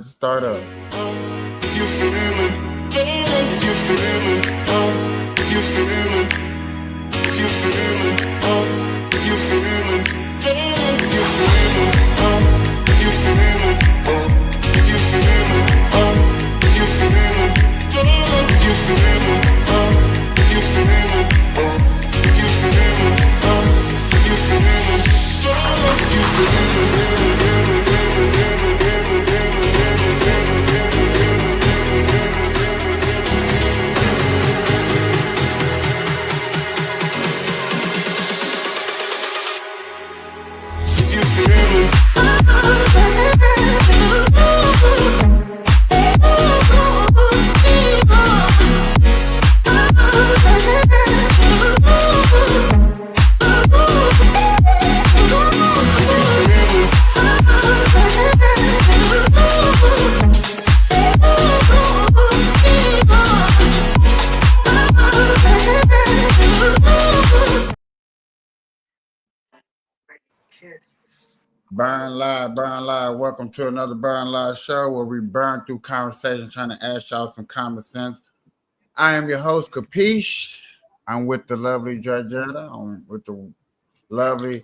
Start up. If you feel it, if you feel it, if you feel it, if you feel it, if you feel it, if you feel it, if you feel it, if you feel it, if you feel it, if you feel it, if you feel it, if you feel it, if you feel it, if you feel it. Burn Live, Burn Live. Welcome to another Burn Live show where we burn through conversation trying to ask y'all some common sense. I am your host, Capiche. I'm with the lovely Georgetta. I'm with the lovely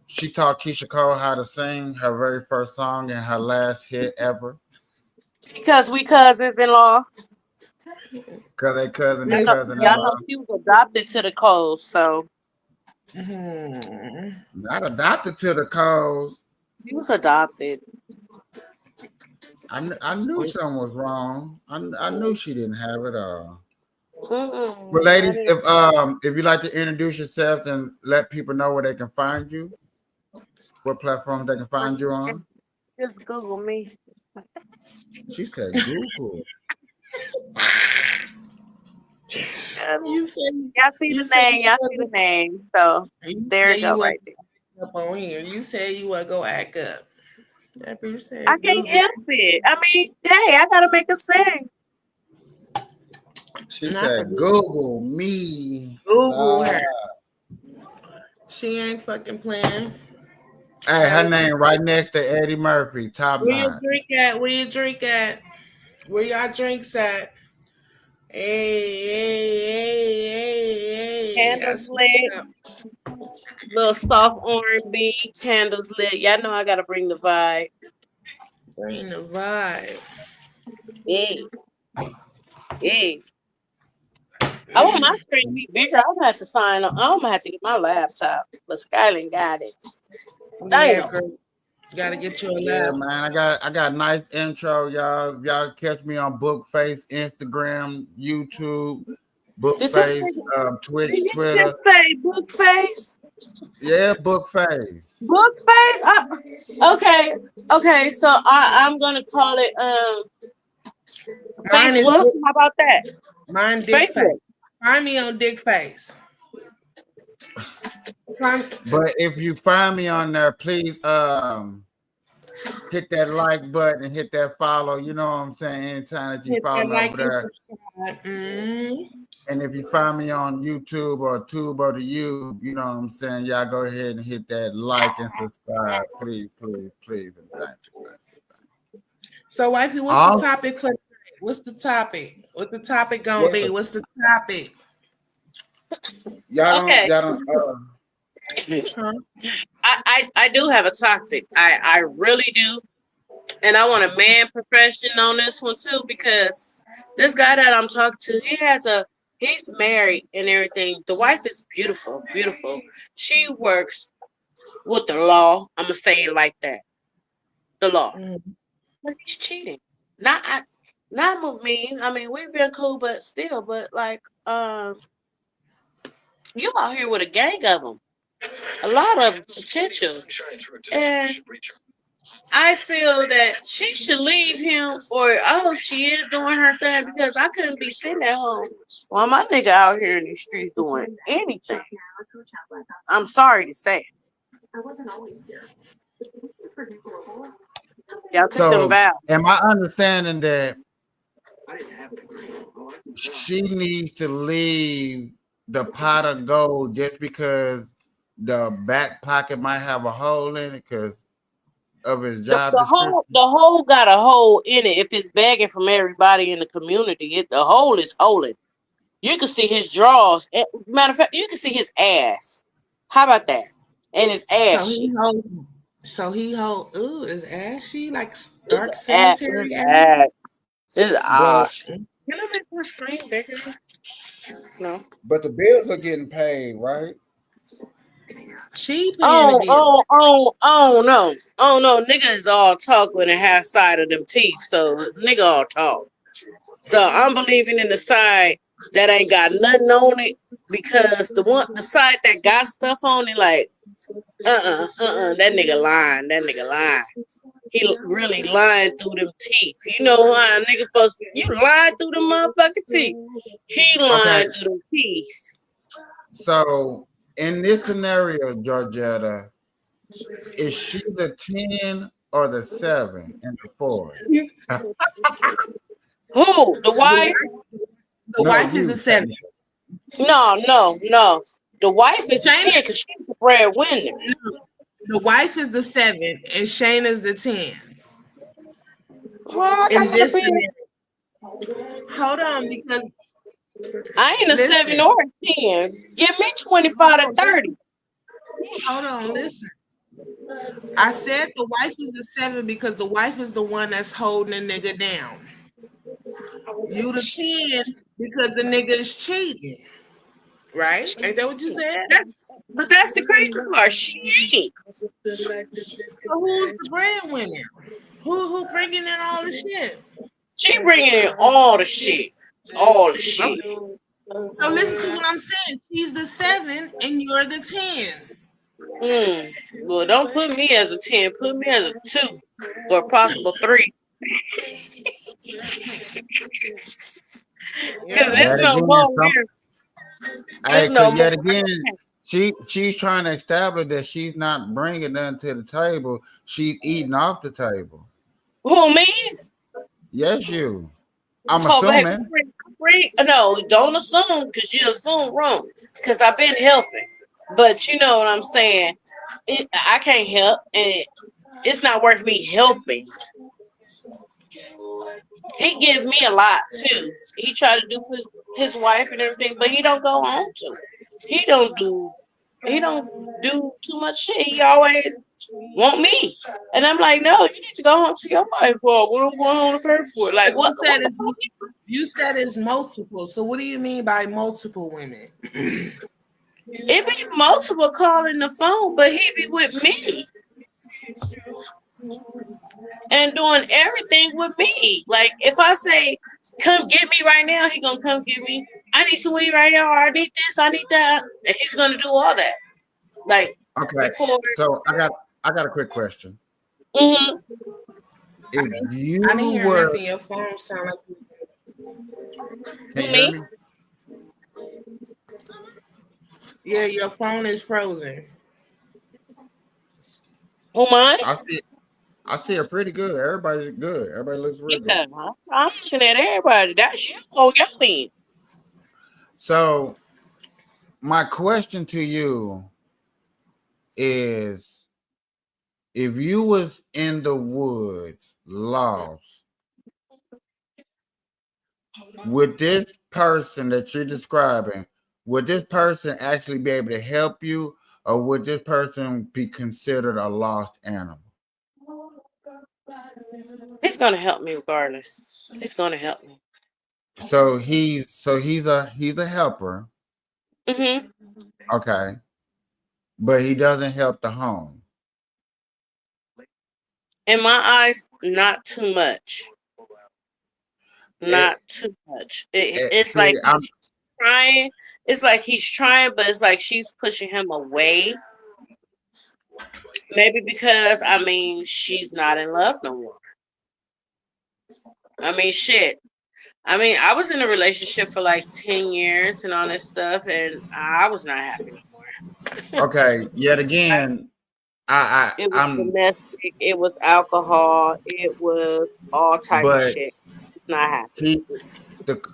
she taught Keisha Cole how to sing her very first song and her last hit ever. Because we cousins-in-law. Because they cousin and Y'all cousin-in-law. know she was adopted to the Coles, so Not adopted to the Coles. she was adopted. I knew something was wrong. I knew she didn't have it all. But ladies, if you'd like to introduce yourself and let people know where they can find you, what platforms they can find you on. Just Google me. She said Google. Y'all see the name. So there you go right there. Up on here. You said you want to go act up. I can't help it. I mean, hey, I gotta make a sing. She said Google me. Google her. She ain't fucking playing. Hey, her name right next to Eddie Murphy. Top Where nine. you drink at? Where you drink at? Where y'all drinks at? Hey. Candles lit. Little soft R&B. Candles lit. Y'all know I gotta bring the vibe. Bring the vibe. Hey. I want my screen to be bigger. I'm gonna have to sign up. I'm gonna have to get my laptop. But Skyline got it. Damn. Gotta get your Yeah, laptop. man. I got nice intro, y'all. Y'all catch me on Bookface, Instagram, YouTube, Bookface, Twitch, Did you Twitter. just say Bookface? Yeah, Bookface. Bookface? Okay. So I'm gonna call it Facebook. How about that? Mine Dick Face. Find me on Dick Face. But if you find me on there, please hit that like button and hit that follow. You know what I'm saying? Anytime that you follow me over there. And if you find me on YouTube or Tube or the you know what I'm saying? Y'all go ahead and hit that like and subscribe. Please. And thank you. So, wifey, what's the topic? What's the topic? What's the topic gonna be? What's the topic? Y'all don't. I do have a topic. I really do. And I want a man profession on this one too, because this guy that I'm talking to, he's married and everything. The wife is beautiful. She works with the law. I'm gonna say it like that. The law. But he's cheating. Not with me. I mean, we've been cool, but still, like, you out here with a gang of them. A lot of potential. And I feel that she should leave him, or I hope she is doing her thing, because I couldn't be sitting at home while my nigga out here in these streets doing anything. I'm sorry to say. I wasn't always here. Y'all took them vows. Am I understanding that she needs to leave the pot of gold just because the back pocket might have a hole in it? Because of his The, job the description? hole, the hole got a hole in it. If it's begging from everybody in the community, the hole is holding. You can see his drawers. Matter of fact, you can see his ass. How about that? And his So ass he shit. hold. So he hold. Ooh, is ashy like His dark ass. His cemetery ash? ass. His But ass. Can I make my screen bigger? No. the bills are getting paid, right? She paying the Oh, bill. oh, oh, oh no. Oh no. Nigga is all talk with a half side of them teeth. So nigga all talk. So I'm believing in the side that ain't got nothing on it because the side that got stuff on it, like that nigga lying. That nigga lying. He really lying through them teeth. You know how a nigga supposed to you lying through them motherfucking teeth. He Okay, lying through them teeth. so in this scenario, Georgetta, is she the 10 or the 7 and the 4? Who? The wife? The No, wife is you. the 7. No. The wife is the Shayna, 10 because she's the breadwinner. the wife is the 7, and Shayna's the 10. Well, I In gotta this be. scenario, hold on, because I ain't a 7 listen, or a 10. Give me 25 to 30. hold on, listen. I said the wife is the 7 because the wife is the one that's holding the nigga down. You the 10 because the nigga is cheating, right? Ain't that what you said? But that's the crazy part. She ain't. So who's the breadwinner? Who bringing in all the shit? She bringing in all the shit. All the shit. So listen to what I'm saying. She's the 7 and you're the 10. Well, don't put me as a 10. Put me as a 2 or a possible 3. Because there's Yet no again, more here. There's no because more. yet again, she's trying to establish that she's not bringing nothing to the table. She's eating off the table. Who, me? Yes, you. I'm Oh, baby, assuming. no, don't assume because you assume wrong. Because I've been helping. But you know what I'm saying? I can't help. And it's not worth me helping. He gives me a lot too. He tried to do for his wife and everything, but he don't go home to. He don't do too much shit. He always want me. And I'm like, no, you need to go home to your wife for what I'm going home to her for. Like what the fuck? You said it's multiple. So what do you mean by multiple women? It be multiple calling the phone, but he be with me. And doing everything with me. Like if I say, come get me right now, he gonna come get me. I need some weed right now, or I need this, I need that. And he's gonna do all that. Like Okay. before. So I got a quick question. Mm-hmm. If you I didn't hear were, nothing. Your phone sound can you Me? hear me? yeah, your phone is frozen. Who mine? I see her pretty good. Everybody's good. Everybody looks real Yeah, good. I'm looking at everybody. That's you. Oh, your thing. So my question to you is, if you was in the woods lost, would this person that you're describing, would this person actually be able to help you, or would this person be considered a lost animal? He's gonna help me regardless. He's gonna help me. So he's a helper, Mm-hmm. okay, but he doesn't help the home. In my eyes, not too much. It, Not too much. It's see, like he's trying. It's like he's trying, but it's like she's pushing him away. Maybe because she's not in love no more. Shit. I was in a relationship for like 10 years and all this stuff, and I was not happy anymore. okay. Yet again, It was I'm, domestic, it was alcohol, it was all type of but shit. It's not happy.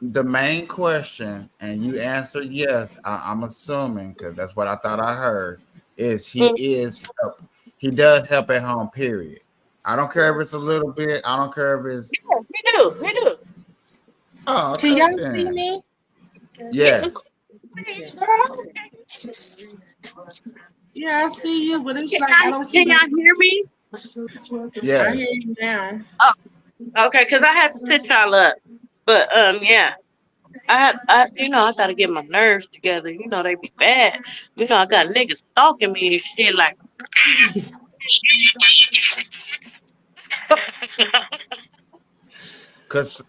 the main question, and you answered yes. I'm assuming because that's what I thought I heard. Is he Mm, is help? He does help at home. Period. I don't care if it's a little bit. I don't care if it's. Yeah, we do. We do. Oh, Can okay y'all see then. me? Yes. Yeah, I see you, but it's Can like I don't see can y'all the. hear me? I Yes. hear you now. Okay, because I had to sit y'all up. But yeah. I gotta get my nerves together. You know, they be bad. You know, I got niggas stalking me and shit like Because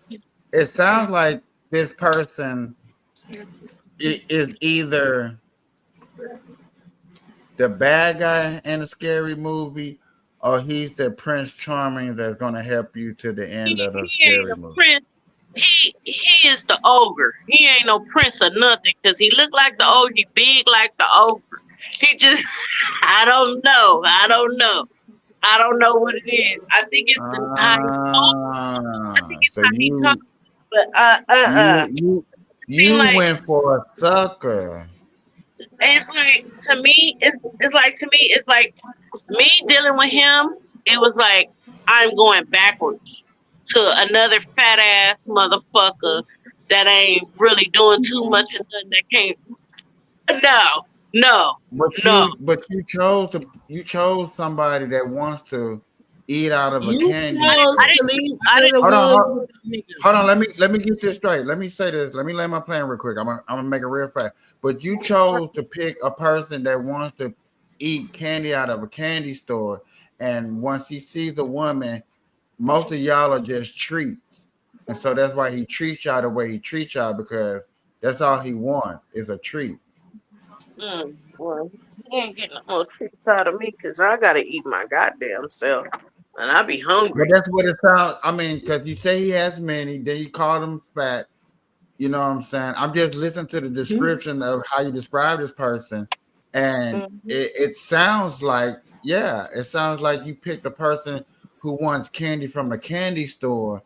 it sounds like this person is either the bad guy in a scary movie, or he's the Prince Charming that's gonna help you to the end of the he ain't scary a movie. prince. He is the ogre. He ain't no prince or nothing because he look like the ogre. He big like the ogre. He just I don't know. I don't know. I don't know what it is. I think it's how he talk. I think it's So how he talk. But you you seem you like went for a sucker. it's like to me, it's like to me, it's like me dealing with him. It was like I'm going backwards to another fat ass motherfucker that ain't really doing too much and nothing that can't. No, no, But no. you chose somebody that wants to eat out of a You candy chose I store. to didn't. leave I out of didn't. the Hold on, woods hold, with the nigga. hold on. Let me get this straight. Let me say this. Let me lay my plan real quick. I'm gonna make it real fast. But you chose to pick a person that wants to eat candy out of a candy store, and once he sees a woman, most of y'all are just treats, and so that's why he treats y'all the way he treats y'all, because that's all he wants is a treat. Well, he ain't getting no more treats out of me because I gotta eat my goddamn self, and I be But hungry. that's what it sounds. I mean, because you say he has many, then you call him fat. You know what I'm saying? I'm just listening to the description of how you describe this person, and Mhm. it sounds like, yeah, it sounds like you picked a person who wants candy from a candy store,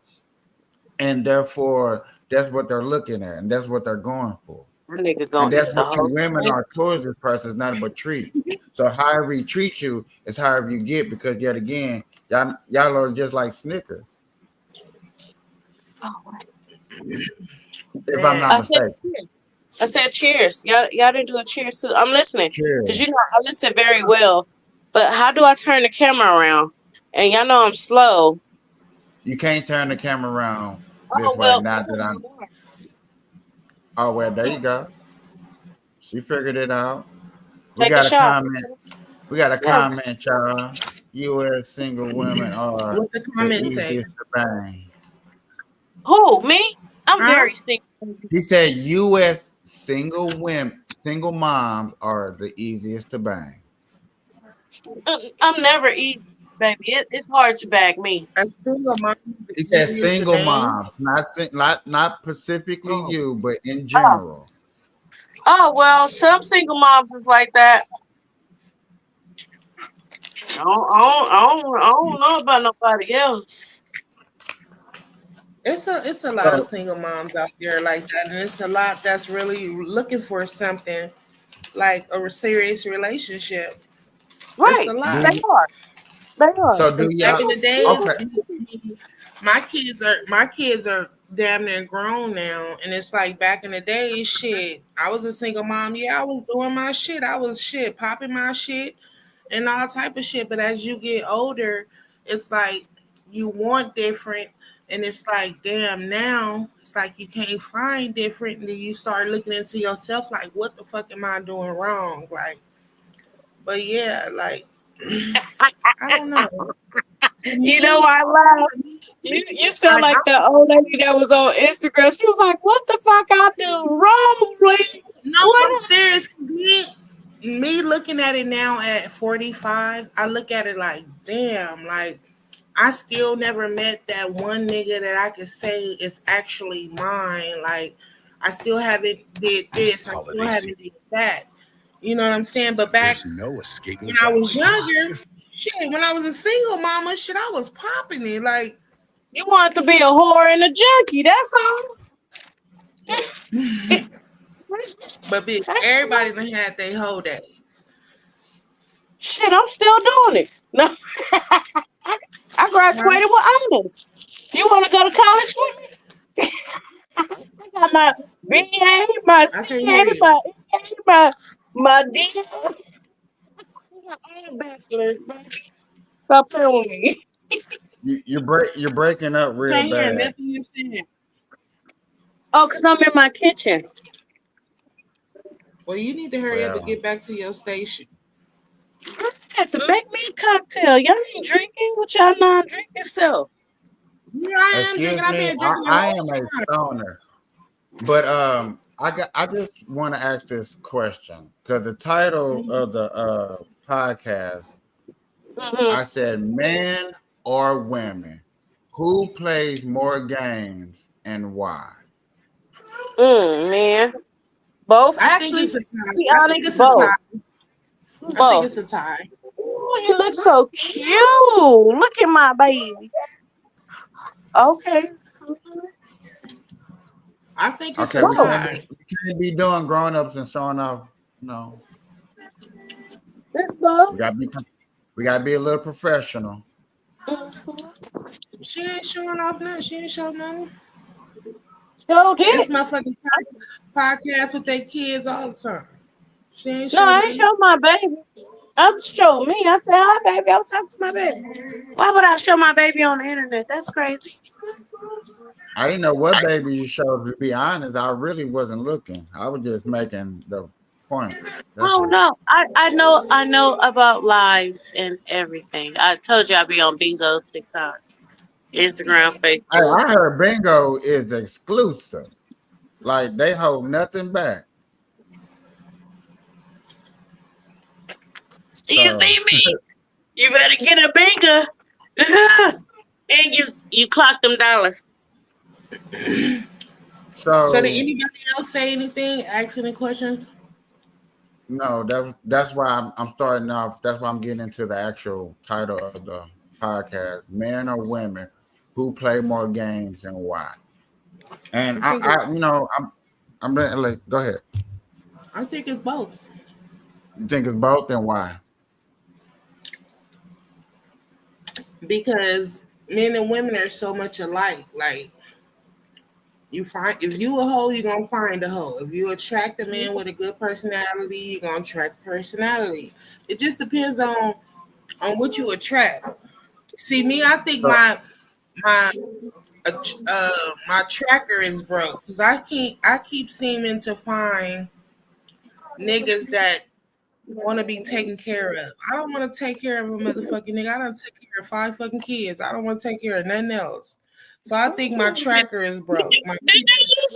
and therefore that's what they're looking at, and that's what they're going for. That nigga And gonna that's eat the what you whole women thing. are towards this person, is nothing but treats. So however he treats you is however you get, because yet again, y'all are just like Snickers, if I'm not I Man, said mistaken. cheers. I said cheers. Y'all didn't do a cheers too. I'm listening because Cheers. you know I listen very well. But how do I turn the camera around? And y'all know I'm slow. You can't turn the camera around this Oh way. well, Not that I'm. Oh well, there you go. She figured it out. We take a got a shot. comment. We got a Yeah. comment, y'all. U.S. single women are what the the comments say? easiest to bang. Who me? I'm Huh? very single. He said U.S. single moms are the easiest to bang. I'm never easy, baby. It's hard to bag me. A single mom He is said used to single bang. moms, not specifically Oh, you, but in Oh, general. well, some single moms is like that. I don't know about nobody else. it's a lot of So single moms out there like that, and it's a lot that's really looking for something like a serious relationship. It's Right. a do lot. They are. They are. so do Because back y'all? in the days, Okay, my kids are damn near grown now, and it's like back in the day, shit. I was a single mom. Yeah, I was doing my shit. I was shit popping my shit and all type of shit. But as you get older, it's like you want different, and it's like damn now it's like you can't find different, and then you start looking into yourself like, what the fuck am I doing wrong? Like, but yeah, like I don't know. For You know me, I laugh. You sound like like that old lady that was on Instagram. She was like, "What the fuck I do wrong, please? no, What?" I'm serious. Me looking at it now at 45, I look at it like, damn, like I still never met that one nigga that I could say is actually mine. Like I still haven't did this, I still haven't did that. You know what I'm saying? But back when I was younger, shit, when I was a single mama, shit, I was popping it. Like, You want to be a whore and a junkie? That's all. but bitch, That's everybody done had their whole day. shit. I'm still doing it. No, I graduated with honors. You want to go to college with me? I got my BA, my I can't CA, hear you. my EA, my D. I got all bachelors. Stop playing with me. You're breaking up real Can't hear bad. nothing you saying. Oh, because I'm in my kitchen. Well, you need to hurry up and Well, get back to your station. I have to make me a cocktail. Y'all ain't drinking? What y'all non-drinking self? Yeah, I am drinking. excuse I've me, been drinking the I whole am a time. stoner. But I just want to ask this question because the title of the podcast, Mm-hmm. I said men or women, who plays more games and why? Man. Both. I think Actually, it's a to tie. be I think honest, it's a both. tie. I think Both. it's a tie. Ooh, you look so cute. Look at my baby. Okay. I think it's Okay, a Both. tie. we can't be doing grown ups and showing off. No, That's both. we gotta be we gotta be a little professional. She ain't showing off nothing. She ain't showing nothing. So This did. motherfucking podcast with their kids all the time. She ain't No, showing I ain't nothing. show my baby. I showed me. I said, hi, baby. I was talking to my baby. Why would I show my baby on the internet? That's crazy. I didn't know what baby you showed. To be honest, I really wasn't looking. I was just making the point. That's Oh it. no, I know about lives and everything. I told you I'd be on Bingo, TikTok, Instagram, Facebook. I heard bingo is exclusive. Like they hold nothing back. You So, see me? You better get a Bingo. And you clock them dollars. So did so anybody else say anything? Ask any questions? no, that's why I'm starting off. That's why I'm getting into the actual title of the podcast: men or women who play more games and why. And I think it's I'm like, go ahead. I think it's both. You think it's both and why? Because men and women are so much alike. Like you find if you a hoe, you're gonna find a hoe. If you attract a man with a good personality, you're gonna attract personality. It just depends on what you attract. See me, I think So my my tracker is broke because I keep seeming to find niggas that want to be taken care of. I don't want to take care of a motherfucking nigga. I don't take care of 5 fucking kids. I don't want to take care of nothing else. So I think my tracker is broke. Did you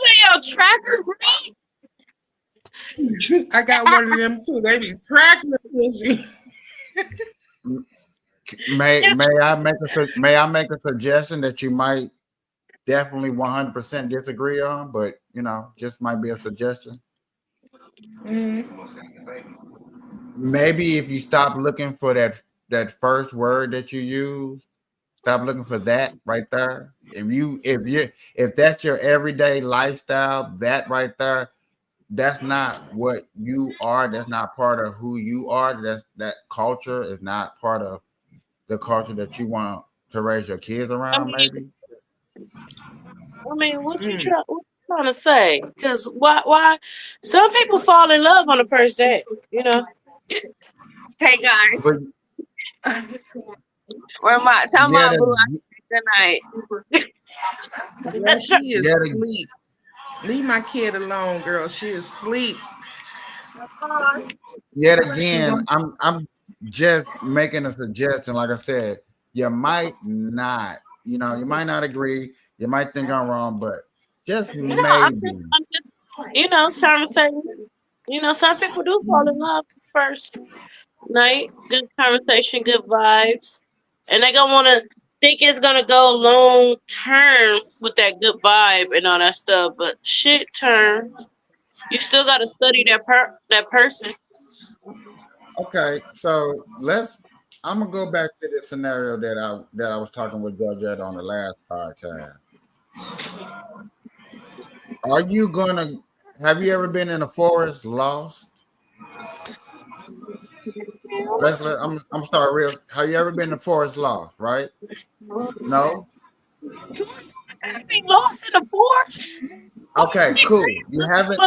say your tracker break? I got one of them too. They be tracking the pussy. may I make a suggestion that you might definitely 100% disagree on, but just might be a suggestion. Maybe if you stop looking for that first word that you use, stop looking for that right there. If that's your everyday lifestyle, that right there, that's not what you are. That's not part of who you are. That culture is not part of the culture that you want to raise your kids I around. mean, Maybe. what you trying to say? Because why? Some people fall in love on the first date. Hey But guys, where my tell yeah, my boo good night. Girl, she is yeah, asleep. Leave my kid alone, girl. She is asleep. yet She again, gonna I'm just making a suggestion. Like I said, you might not, you might not agree. You might think I'm wrong, but just No, I'm maybe. just, I'm just, trying to say, some people do fall in love first night. Good conversation, good vibes, and they gonna want to think it's gonna go long term with that good vibe and all that stuff. But shit turns. You still gotta study that person. Okay, so I'm gonna go back to the scenario that I was talking with Georgette on the last podcast. Are you gonna? Have you ever been in a forest lost? I'm sorry, real. Have you ever been to Forest Lost? Right? No. I be lost in the forest. Okay, cool. You haven't.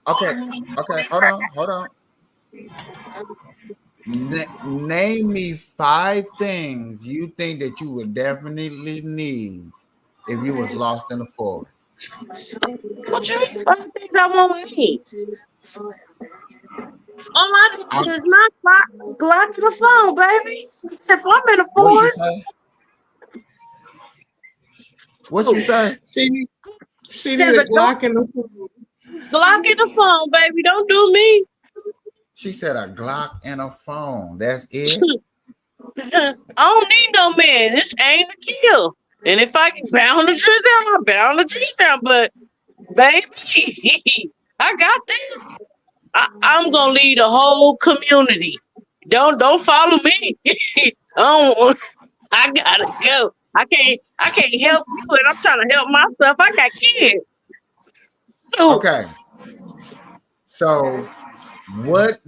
Okay, okay. Hold on. Name me 5 things you think that you would definitely need if you was lost in the forest. What you mean? I think I won't need. All I need is my Glock to the phone, baby. If I'm in the What you forest, say? What you say? She said, need a but don't Glock in the phone. Glock in the phone, baby. Don't do me. She said a Glock and a phone. That's it. I don't need no man. This ain't a kill. And if I can bound the tree down, I'll bound the tree down. But baby, I got this. I'm gonna lead the whole community. Don't follow me. I gotta go. I can't help you, and I'm trying to help myself. I got kids. So, Okay. So, what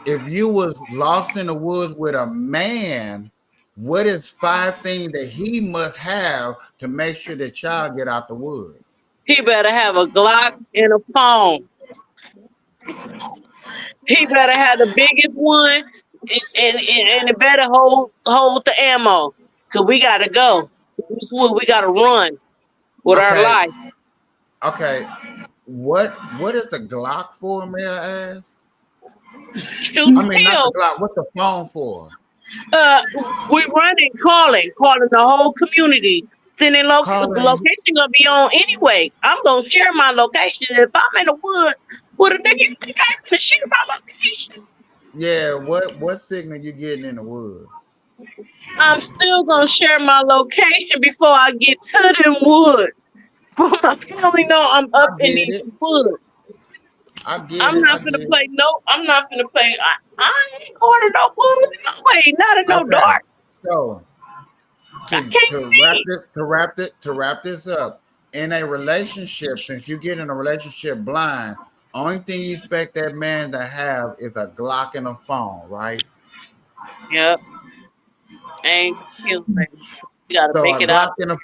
if you was lost in the woods with a man? What is 5 things that he must have to make sure that y'all get out the woods? he better have a Glock and a phone. He better have the biggest one, and it better hold the ammo. Cause we gotta go. We gotta run with our Okay. life. Okay. What is the Glock for, may I ask? Shoot I mean, not kill. the Glock. What's the phone for? We running, calling the whole community. Sending Calling. location gonna be on anyway. I'm gonna share my location. If I'm in the woods with a nigga, you think I'm gonna share my location? Yeah. What signal you getting in the woods? I'm still gonna share my location before I get to them woods. My family know I'm up I in get these it. woods. I get I'm it. not I gonna get it. play. No, I'm not gonna play. I ain't going to no woods. No way. Not in no Okay. dark. So I can't see. to wrap this up, in a relationship, since you get in a relationship blind, only thing you expect that man to have is a Glock and a phone, right? Yep. Ain't killing me. You gotta So make a it out. Glock and a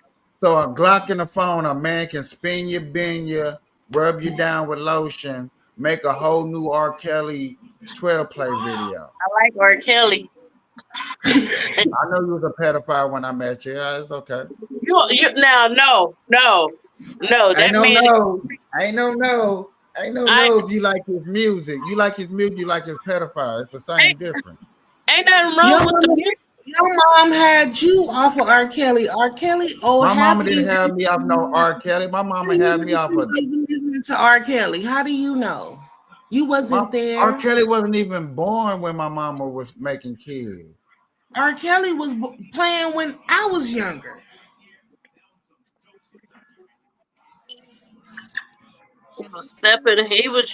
Glock and a phone, a man can spin you, bend you, rub you down with lotion, make a whole new R. Kelly 12 play video. I like R. Kelly. I know you was a pedophile when I met you. Yeah, it's okay. You now no. That Ain't no man. no. Ain't no no. Ain't no I no if you like his music. You like his music, you like his pedophile. It's the same difference. ain't nothing Your wrong with the mama, music. your mom had you off of R. Kelly. R. Kelly, My half mama of didn't these have me off no R. Kelly. My mama had me off of wasn't listening to R. Kelly. How do you know? You wasn't R. there. Kelly wasn't even born when my mama was making kids. R. Kelly was playing when I was younger.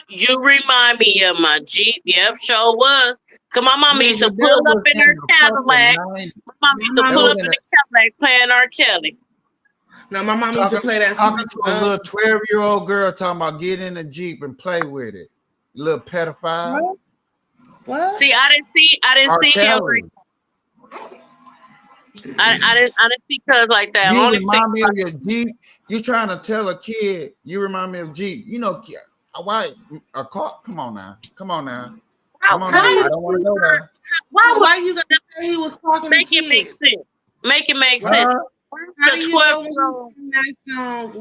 You remind me of my Jeep. Yep, sure was. Cause my mama used to Nigga, pull that up was in in her the Cadillac. fucking 90s. My mama used to My pull was up in in the Cadillac playing R. Kelly. Now my mom used to play that Talking song. to a little 12-year-old girl talking about get in the Jeep and play with it. Little pedophile. What? See, I didn't R. see him Kelly. like I didn't see cuz like that. You I only remind me see of your Jeep. You trying to tell a kid you remind me of Jeep. You know why a car? Come on now. Come on now. Come on now. I don't want to go there. Why you gotta say he was talking to make it make kids? sense. Make it make sense. How do The you know 12-year-old. when he sing that song?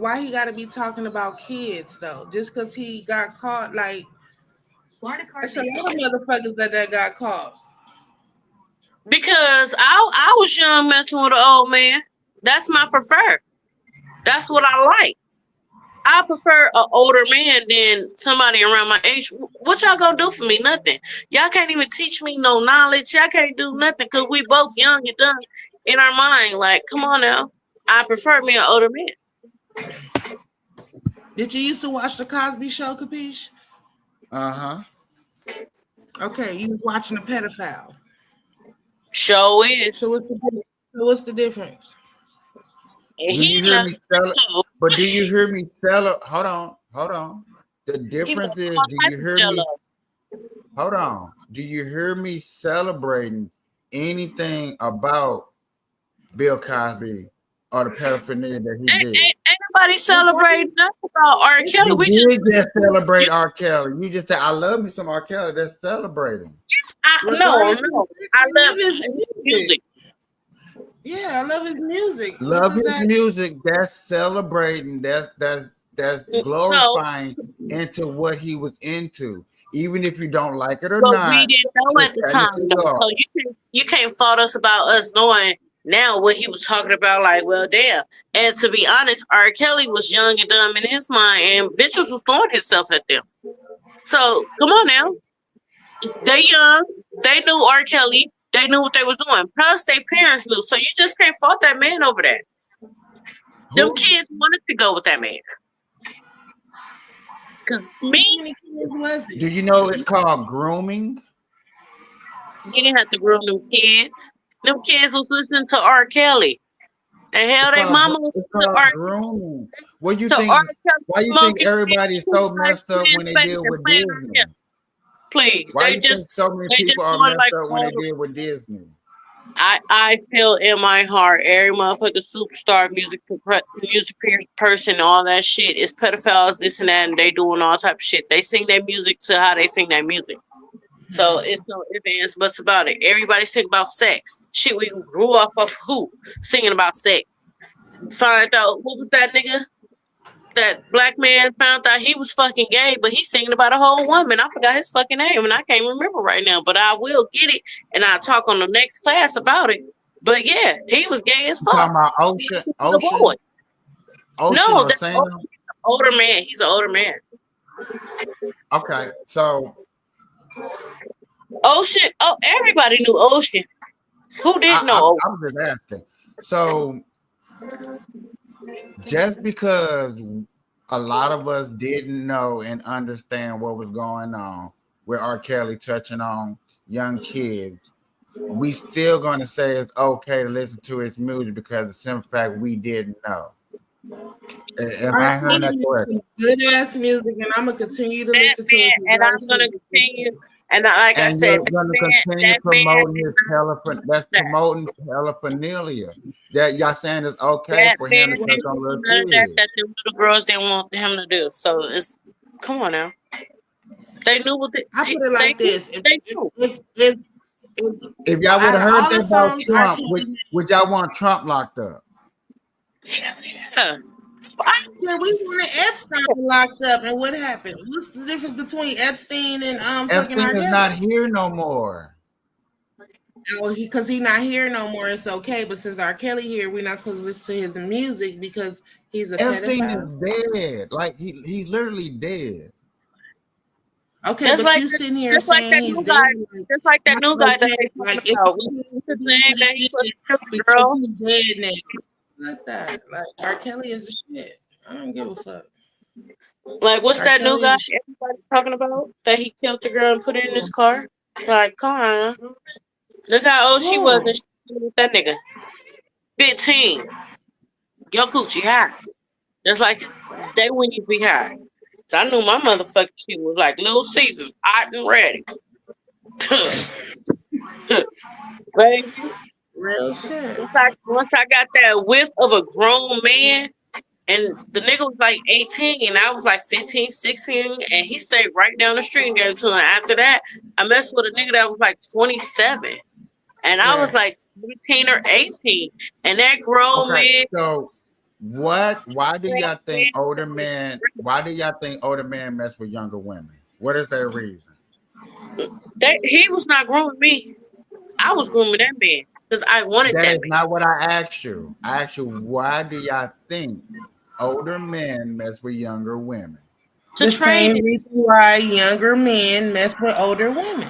Why he gotta be talking about kids though? Just because he got caught, like it's a lot of motherfuckers that got caught. Because I was young messing with an old man. That's my prefer. That's what I like. I prefer an older man than somebody around my age. What y'all gonna do for me? Nothing. Y'all can't even teach me no knowledge. Y'all can't do nothing because we both young and dumb in our mind. Like, come on now. I prefer me an older man. Did you used to watch the Cosby Show, Capiche? Uh-huh. Okay, you was watching a pedophile. Show is. So what's the difference? And Do you hear me sell it? But do you hear me sell it? Hold on. The difference is, do you hear me? Hold on. do you hear me celebrating anything about Bill Cosby or the paraphernalia that he did? Ain't nobody celebrating nothing about R. Kelly. You We did just celebrate R. Kelly. You just said, I love me some R. Kelly. That's celebrating. No. I love his his music. Yeah, I love his music. Love What his does that- music. That's celebrating. That's glorifying into what he was into. Even if you don't like it or But not. we didn't know at the it's time. technically Though. art. So you can't fault us about us knowing now what he was talking about. Like, well, damn. And to be honest, R. Kelly was young and dumb in his mind, and bitches was throwing himself at them. So come on now. They young. They knew R. Kelly. They knew what they was doing. Plus, their parents knew. So you just can't fault that man over that. Them kids wanted to go with that man. Cause How many kids was Do it? you know it's called grooming? he didn't have to groom them kids. Them kids was listening to R. Kelly. The hell, they mama was It's listening to called R. grooming. What you So think? R. Kelly Why you think smoking everybody's so messed up when they face deal and with playing R. Disney? Kelly. Please, Why they you just think so many they just people are doing messed like up when they all- deal with Disney? I feel in my heart every motherfucking superstar music person, all that shit is pedophiles, this and that, and they doing all type of shit. They sing their music to how they sing their music. So it's no ifs, ands, buts about it. Everybody sing about sex. Shit, we grew up of who? Singing about sex. Find out what was that nigga? That black man found out he was fucking gay, but he's singing about a whole woman. I forgot his fucking name and I can't remember right now, but I will get it and I'll talk on the next class about it. But yeah, he was gay as You talking fuck. about Ocean? The Ocean? boy. Ocean No, that's Osana? older man. He's an older man. Okay, so Ocean. Oh, everybody knew Ocean. Who didn't know? I was just asking. So just because a lot of us didn't know and understand what was going on with R. Kelly touching on young kids, we still going to say it's okay to listen to his music because of the simple fact we didn't know. Am I hearing that correctly? Good ass music, and I'm gonna continue to listen to it. And I'm gonna continue. And like I And said, you're going to continue promoting his that's promoting paraphernalia. That y'all saying it's okay for him to touch on little none of that kids. that the little girls didn't want him to do. So it's come on now. They knew what I put it like this: They knew. If y'all would have out of heard all the that about songs Trump, R. Kelly- would y'all want Trump locked up? Yeah. Yeah, we wanted Epstein locked up, and what happened? What's the difference between Epstein and fucking R. Epstein is Kelly? not here no more. Oh, because he not here no more, it's okay. But since R. Kelly here, we're not supposed to listen to his music because he's a Epstein pedophile. is dead. Like he's literally dead. Okay, Just but like you that- sitting here just like saying that he's new dead. guy. Just like that new guy that they Like, talking about. What's his name that he was a girl? because he's dead now. Like that. Like R. Kelly is a shit. I don't give a fuck. Like what's R. that new Kelly guy is- everybody's talking about? That he killed the girl and put her in his car? Like, come on. Look how old she was and she was with that nigga. 15. Your coochie high. Just like they when you be high. So I knew my motherfucking shit was like Little Caesars, hot and ready. Baby, Real shit. once I got that whiff of a grown man, and the nigga was like 18, and I was like 15, 16, and he stayed right down the street and gave it to him. After that, I messed with a nigga that was like 27, and I was like 17 or 18, and that grown Okay, man. so why do y'all think older men mess with younger women? What is their reason? He was not grooming me. I was grooming that man because I wanted That that is man. not what I asked you. I asked you, why do y'all think older men mess with younger women? The same trade. reason why younger men mess with older women.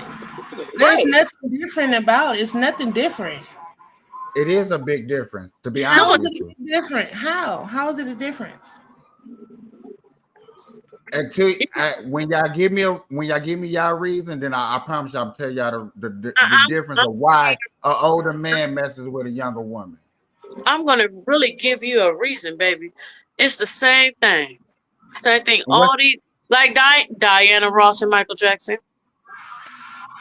There's Right. nothing different about it. It's nothing different. It is a big difference, to be How honest is with you. it different? How is it a difference? Until when y'all give me y'all reason, then I promise you I'll tell y'all the difference of why an older man messes with a younger woman. I'm gonna really give you a reason, baby. It's the same thing. Same thing. What? All these like Diana Ross and Michael Jackson.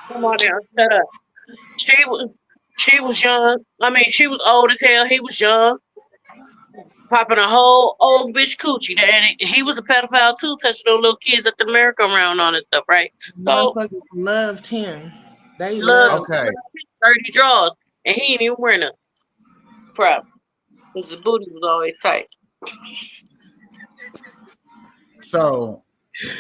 Come on now, shut up. She was young. I mean, she was old as hell. He was young, popping a whole old bitch coochie. And he was a pedophile too, touching those little kids at the merry-go-round on and stuff, right? So Motherfuckers loved him. They love loved. Okay, 30 draws, and he ain't even wearing them. Problem. Because the booty was always tight. so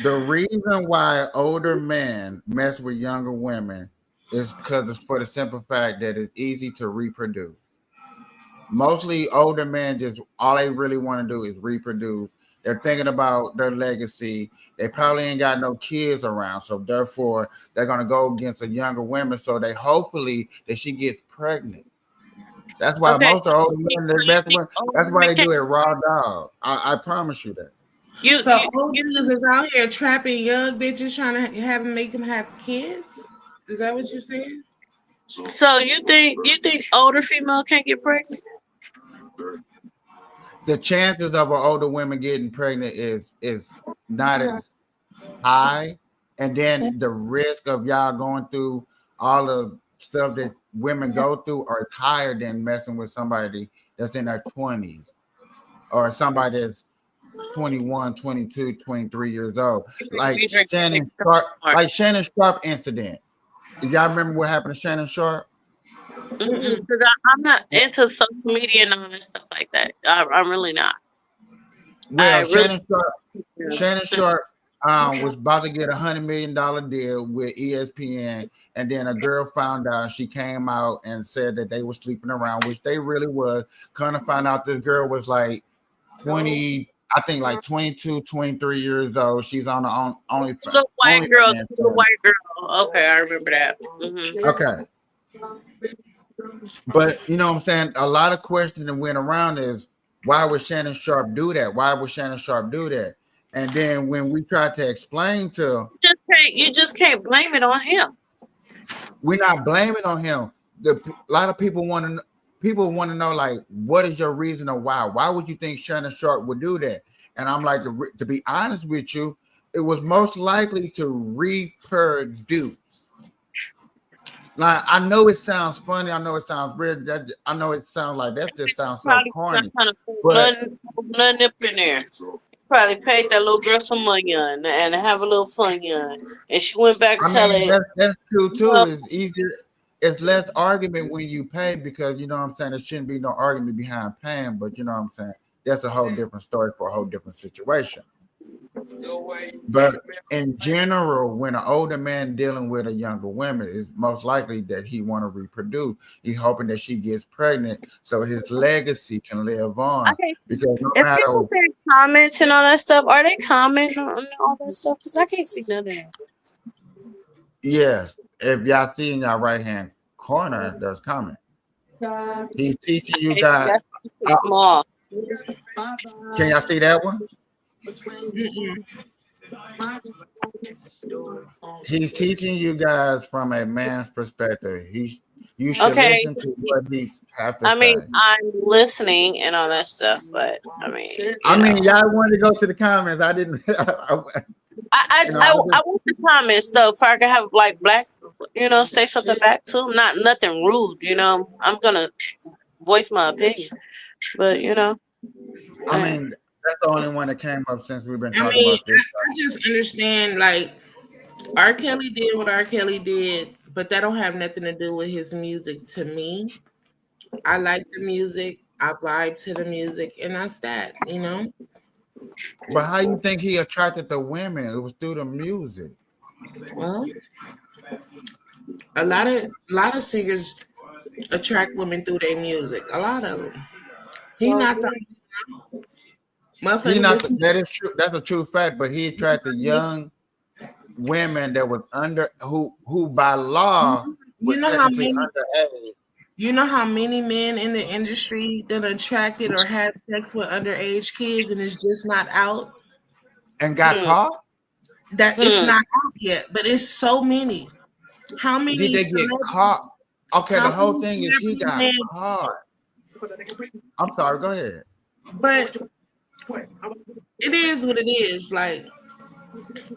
the reason why older men mess with younger women is because it's for the simple fact that it's easy to reproduce. Mostly older men just all they really want to do is reproduce. They're thinking about their legacy. They probably ain't got no kids around, so therefore they're gonna go against a younger woman. So they hopefully that she gets pregnant. That's why Okay. most of older men they mess with. That's why they do it raw dog. I promise you that. You, So you, old you, niggas is out here trapping young bitches trying to have them make them have kids. Is that what you're saying? so you think older female can't get pregnant? The chances of an older woman getting pregnant is not as high, and then the risk of y'all going through all the stuff that women go through are higher than messing with somebody that's in their 20s or somebody that's 21, 22, 23 years old. Like Shannon Sharp, like Shannon Sharp incident. Do y'all remember what happened to Shannon Sharp? Because I'm not into social media and all that stuff like that. I'm really not. Well, I really. Shannon Sharp was about to get $100 million deal with ESPN, and then a girl found out. She came out and said that they were sleeping around, which they really was. Kind of found out this girl was like 20, I think like 22, 23 years old. She's on the only Little white girl, OnlyFans. little white girl. Okay, I remember that. Okay, but you know what I'm saying? A lot of questions that went around is why would Shannon Sharp do that? Why would Shannon Sharp do that? And then when we tried to explain to, You just can't blame it on him. we're not blaming on him. A lot of people want to know like, what is your reason or why? Why would you think Shannon Sharp would do that? And I'm like, to be honest with you, it was most likely to reproduce. Like, I know it sounds funny. I know it sounds weird. I know it sounds like that just sounds so Probably corny. trying to put But nothing up in there. Probably paid that little girl some money on and have a little fun on. And she went back I telling mean, that's true too. well, It's easier. It's less argument when you pay because you know what I'm saying. There shouldn't be no argument behind paying, but you know what I'm saying. That's a whole different story for a whole different situation. But in general, when an older man dealing with a younger woman, it's most likely that he want to reproduce. He's hoping that she gets pregnant so his legacy can live on. okay. Because no If matter, people say comments and all that stuff, are they commenting on all that stuff? Because I can't see none of that. yes, if y'all see in your right hand corner, there's comment. He's teaching you guys. That's small. Can y'all see that one? He's teaching you guys from a man's perspective. You should Okay. listen to what he have to I say. mean, I'm listening and all that stuff, but I mean, Y'all wanted to go to the comments. I didn't. I You know, want the comments though, if I can have like black, say something back to them. Not nothing rude, I'm gonna voice my opinion, but I mean, that's the only one that came up since we've been I talking mean, about this. I just understand like R. Kelly did what R. Kelly did, but that don't have nothing to do with his music to me. I like the music, I vibe to the music, and that's that, But how you think he attracted the women? It was through the music. Well, a lot of singers attract women through their music. A lot of them. He not the He not. motherfucker. That is true. That's a true fact. But he attracted young women that was under who by law was technically underage. You know how many men in the industry that attracted or had sex with underage kids and it's just not out? And got caught? That it's not out yet, but it's so many. How many Did they get celebrities- caught? Okay, the how whole many thing is he got celebrities- caught. I'm sorry, go ahead. But it is what it is. Like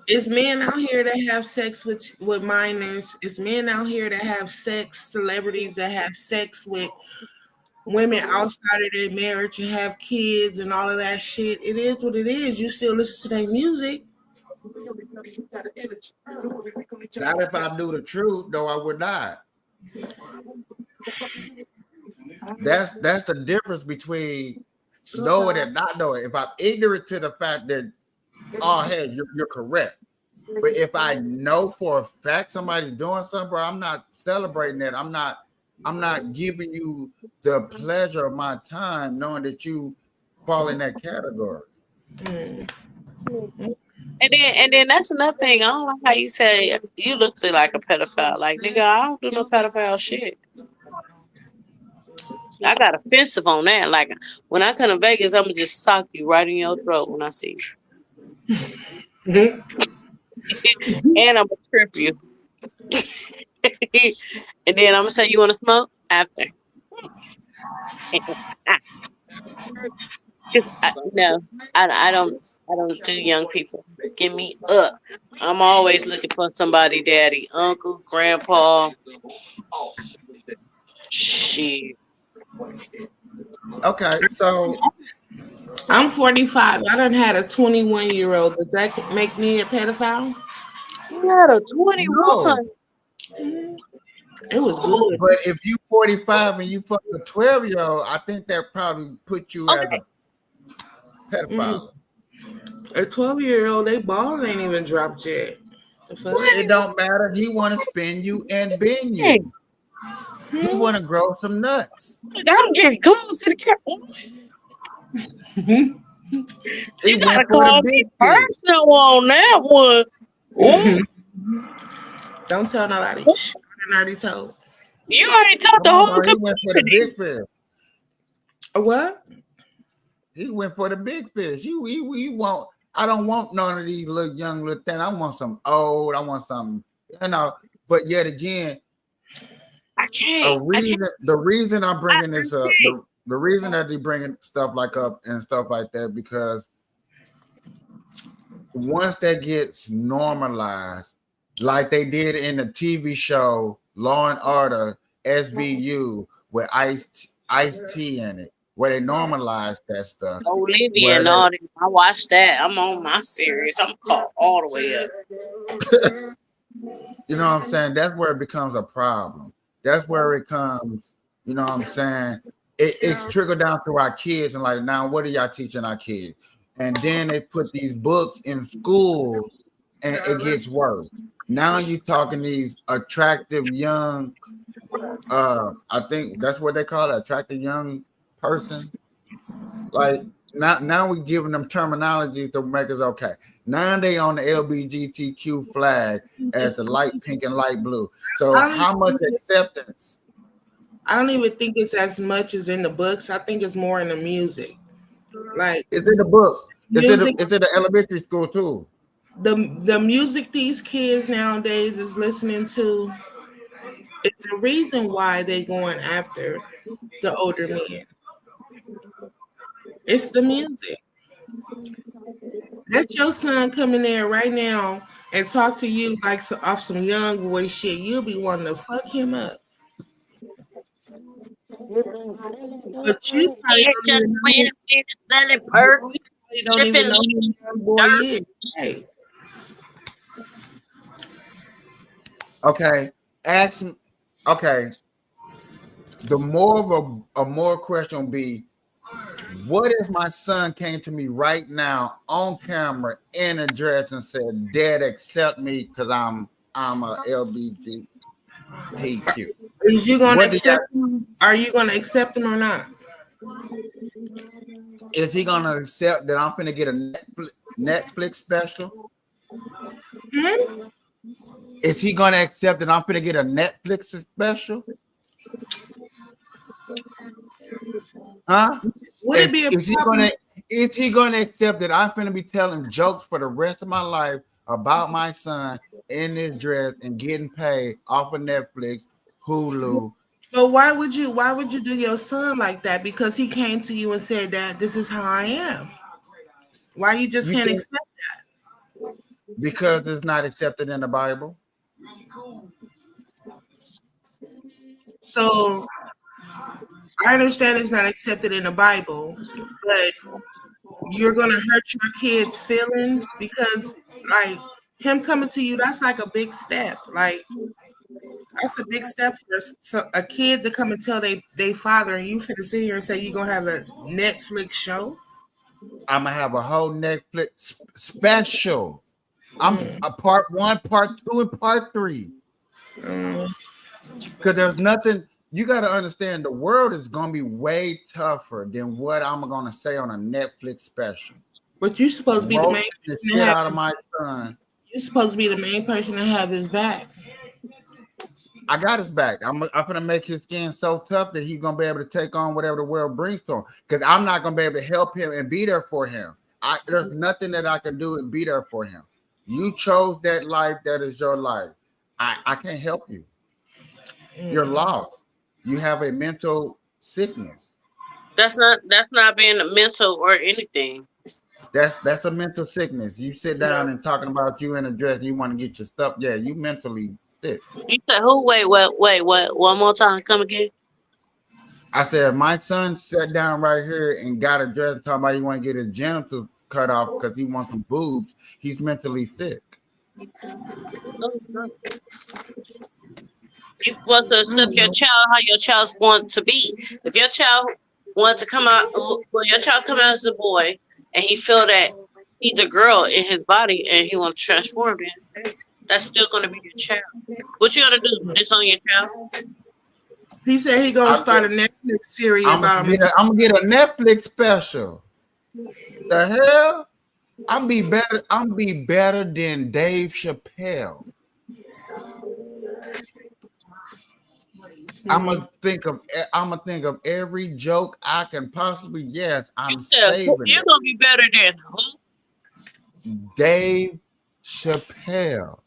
It's men out here that have sex with minors. It's men out here that have sex, celebrities that have sex with women outside of their marriage and have kids and all of that shit. It is what it is. You still listen to their music. Not if I knew the truth, though I would not. That's the difference between knowing and not knowing. If I'm ignorant to the fact that, oh, hey, you're correct. But if I know for a fact somebody's doing something, bro, I'm not celebrating that. I'm not giving you the pleasure of my time knowing that you fall in that category. And then that's another thing. I don't like how you say you look like a pedophile. Like, nigga, I don't do no pedophile shit. I got offensive on that. Like, when I come to Vegas, I'm gonna just sock you right in your throat when I see you. And I'm gonna trip you. And then I'm gonna say, you want to smoke after? No, I don't do young people. Give me up. I'm always looking for somebody, daddy, uncle, grandpa. Shit. Okay, so I'm 45. I done had a 21-year-old. Does that make me a pedophile? You had a 21. It was good. but if you 45 and you fuck a 12-year-old, I think that probably put you as a pedophile. A 12-year-old, they ball ain't even dropped yet. The fuck? It don't matter. He want to spin you and bend you. He want to grow some nuts. I'm getting close to the camera. He You went gotta for call the me big fish. personal on that one. Don't tell nobody. I already told. You already told the Come on, whole bro, he went for the community. big fish. A what? He went for the big fish. You want? I don't want none of these little young little things. I want some old. I want some, But yet again, I can't. the reason I'm bringing this up, the reason that they bringing stuff like up and stuff like that, because once that gets normalized, like they did in the TV show Law and Order SVU with Ice-T in it, where they normalized that stuff. Olivia and all that. I watched that. I'm on my series. I'm caught all the way up. You know what I'm saying? That's where it becomes a problem. That's where it comes, you know what I'm saying? It's trickled down to our kids and like, now what are y'all teaching our kids? And then they put these books in schools and it gets worse. Now you're talking these attractive young, I think that's what they call it, attractive young person. Like now we're giving them terminology to make us okay. Now they on the LGBTQ flag as the light pink and light blue. So how much acceptance? I don't even think it's as much as in the books. I think it's more in the music. Like it's in the book. It's in music, the elementary school too. The music these kids nowadays is listening to, it's the reason why they going after the older men. It's the music. Let your son come in there right now and talk to you like off some young boy shit. You'll be wanting to fuck him up. But you probably don't even know who young boy is. Hey. Okay, ask me. Okay, the more of a more question will be, what if my son came to me right now on camera in a dress and said, "Dad, accept me because I'm a LGBTQ." Is you gonna accept him? Are you gonna accept him or not? Is he gonna accept that I'm gonna get a Netflix special? Hmm? Is he gonna accept that I'm gonna get a Netflix special? Huh? Would it be a problem? Is he gonna accept that I'm gonna be telling jokes for the rest of my life about my son in this dress and getting paid off of Netflix, Hulu? But why would you do your son like that? Because he came to you and said that this is how I am. Why you just can't accept that? Because it's not accepted in the Bible. So I understand it's not accepted in the Bible, but you're gonna hurt your kids' feelings because, like, him coming to you, that's like a big step. Like, that's a big step for a kid to come and tell they father, and you finna sit here and say you're gonna have a Netflix show. I'm gonna have a whole Netflix special. I'm a part 1, part 2, and part 3. Because there's nothing. You got to understand, the world is gonna be way tougher than what I'm gonna say on a Netflix special. But you're supposed to be the main The person shit out of my son. You're supposed to be the main person to have his back. I got his back. I'm gonna make his skin so tough that he's gonna be able to take on whatever the world brings to him. Because I'm not gonna be able to help him and be there for him. There's nothing that I can do and be there for him. You chose that life. That is your life. I can't help you. You're lost. You have a mental sickness. That's not being a mental or anything. That's a mental sickness. You sit down and talking about you in a dress, you want to get your stuff. Yeah, you mentally sick. You said who? Wait, what? One more time. Come again. I said my son sat down right here and got a dress talking about he want to get his genitals cut off because he wants some boobs. He's mentally sick. You're supposed to accept your child how your child's want to be. If your child wants to come out, well, your child come out as a boy, and he feel that he's a girl in his body, and he want to transform it, that's still going to be your child. What you gonna do? Disown your child? He said he gonna start a Netflix series about him. I'm gonna get a Netflix special. The hell? I'm be better than Dave Chappelle. I'm gonna think of every joke I can possibly. Yes, I'm saving. You're gonna be better than who? Dave Chappelle.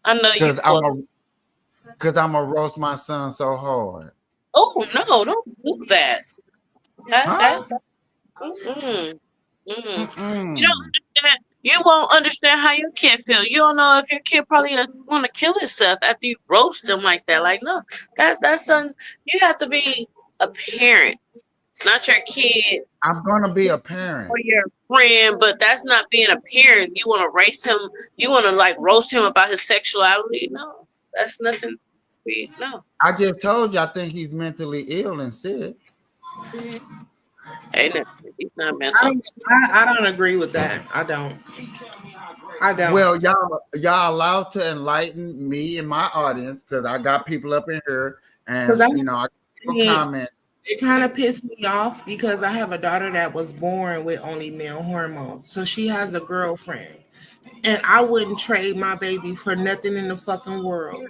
I know you. Because I'm gonna roast my son so hard. Oh no! Don't do that. You don't understand. You won't understand how your kid feel. You don't know if your kid probably want to kill himself after you roast him like that. Like, no, that's son. You have to be a parent, not your kid. I'm gonna be a parent or your friend, but that's not being a parent. You want to race him. You want to like roast him about his sexuality. No, that's nothing. To be, no. I just told you I think he's mentally ill and sick. Hey, he's not mental. I don't agree with that. I don't. Well, y'all allowed to enlighten me and my audience because I got people up in here and I comment. It kind of pissed me off because I have a daughter that was born with only male hormones, so she has a girlfriend, and I wouldn't trade my baby for nothing in the fucking world.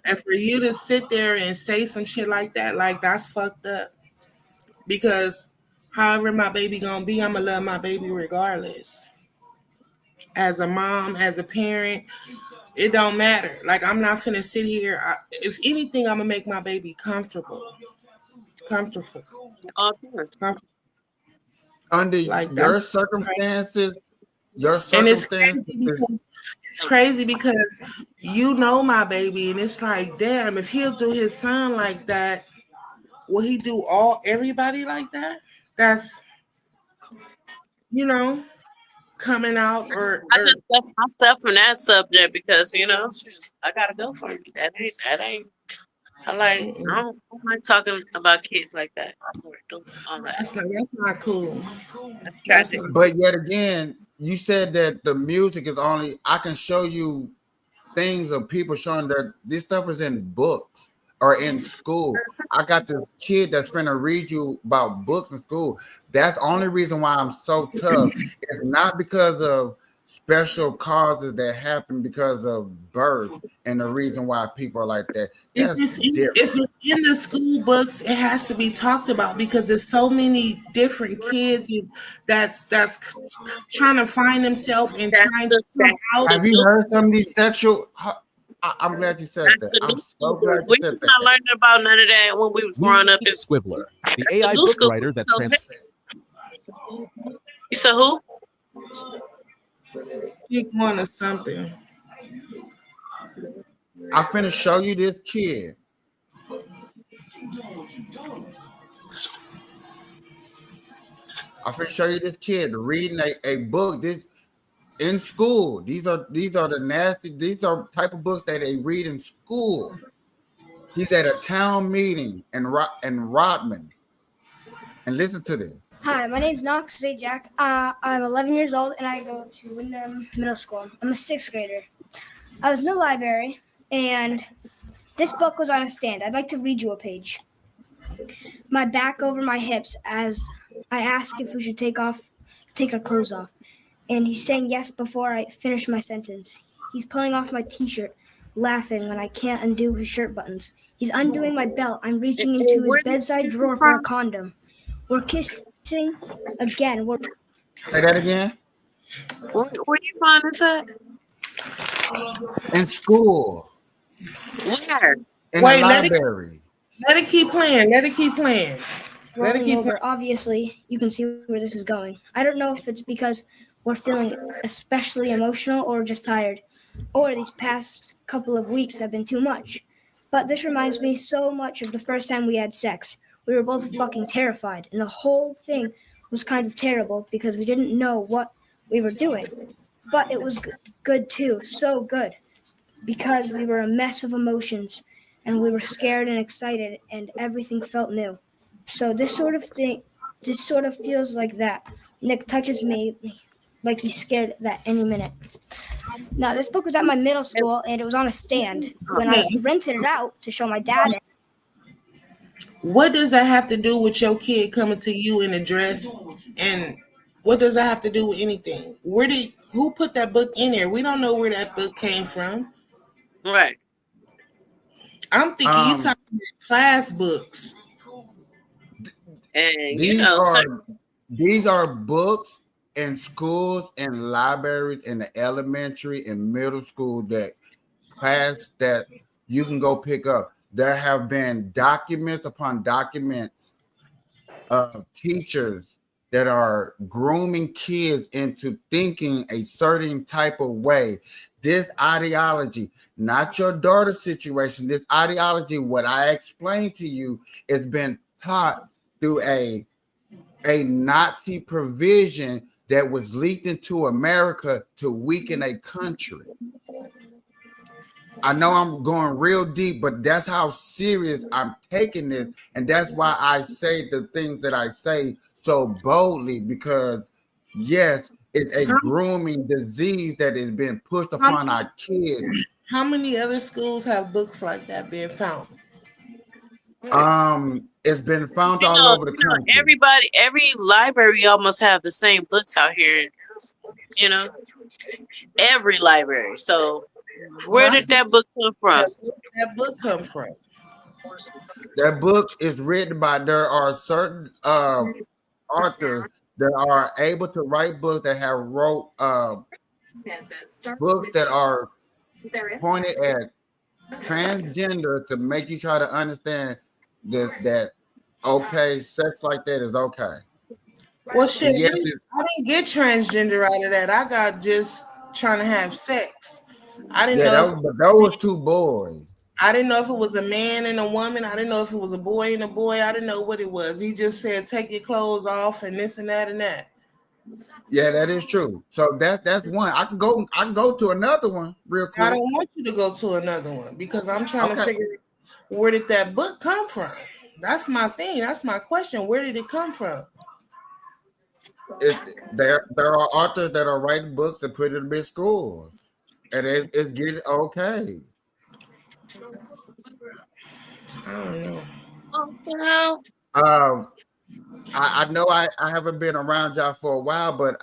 And for you to sit there and say some shit like that, like that's fucked up. Because however my baby gonna be, I'ma love my baby regardless. As a mom, as a parent, it don't matter. Like I'm not finna sit here. If anything, I'm gonna make my baby comfortable. Under like your circumstances, and it's crazy because you know my baby, and it's like, damn, if he'll do his son like that, will he do everybody like that? That's coming out or I just left myself from that subject because I gotta go for it. That ain't. I don't like talking about kids like that. That's not cool. But yet again, you said that the music is only. I can show you things of people showing that this stuff is in books or in school. I got this kid that's going to read you about books in school. That's the only reason why I'm so tough. It's not because of special causes that happen because of birth and the reason why people are like that. That's different. If it's in the school books, it has to be talked about because there's so many different kids that's trying to find themselves and trying to come out. Have you heard some of these sexual? I'm glad you said that. I'm so glad you said that. We not learning about none of that when we was growing up. It's Squibbler, the AI book writer that transforms. You said who? Pick one or something. I'm finna show you this kid. I'm finna show you this kid reading a book. This in school. These are the nasty. These are type of books that they read in school. He's at a town meeting in Rodman, and listen to this. Hi, my name's Knox Zajac. I'm 11 years old and I go to Wyndham Middle School. I'm a sixth grader. I was in the library and this book was on a stand. I'd like to read you a page. My back over my hips as I ask if we should take our clothes off. And he's saying yes before I finish my sentence. He's pulling off my t-shirt, laughing when I can't undo his shirt buttons. He's undoing my belt. I'm reaching into his bedside drawer for a condom. We're kissing again. Say that again. Where you find this at? In school. Where? In Wait, the let it- library. Let it keep playing. Let it keep playing. Let it rolling keep over. Obviously, you can see where this is going. I don't know if it's because we're feeling especially emotional or just tired, or these past couple of weeks have been too much. But this reminds me so much of the first time we had sex. We were both fucking terrified, and the whole thing was kind of terrible because we didn't know what we were doing. But it was good too, so good, because we were a mess of emotions, and we were scared and excited, and everything felt new. So this sort of feels like that. Nick touches me like he's scared that any minute. Now, this book was at my middle school, and it was on a stand. When I rented it out to show my dad, What does that have to do with your kid coming to you in a dress? And what does that have to do with anything? Who put that book in there? We don't know where that book came from. Right. I'm thinking you talking about class books. And These are books in schools and libraries in the elementary and middle school that you can go pick up. There have been documents upon documents of teachers that are grooming kids into thinking a certain type of way. This ideology, not your daughter's situation, this ideology, what I explained to you, has been taught through a Nazi provision that was leaked into America to weaken a country. I know I'm going real deep, but that's how serious I'm taking this. And that's why I say the things that I say so boldly, because yes, it's a grooming disease that has been pushed upon our kids. How many other schools have books like that being found? It's been found all over the country. Every library almost have the same books out here. Every library. So where did that book come from? That book come from? That book is written by. There are certain authors that are able to write books that have wrote books that are pointed at transgender to make you try to understand that okay, sex like that is okay. Well, shit, Yes, I didn't get transgender out of that. I got just trying to have sex. I didn't yeah, know. those was two boys. I didn't know if it was a man and a woman. I didn't know if it was a boy and a boy. I didn't know what it was. He just said, take your clothes off and this and that and that. Yeah, that is true. So that's one. I can go to another one real quick. I don't want you to go to another one because I'm trying to figure where did that book come from? That's my thing. That's my question. Where did it come from? There are authors that are writing books and put it in schools, and it's getting okay. I don't know. I know I haven't been around y'all for a while, but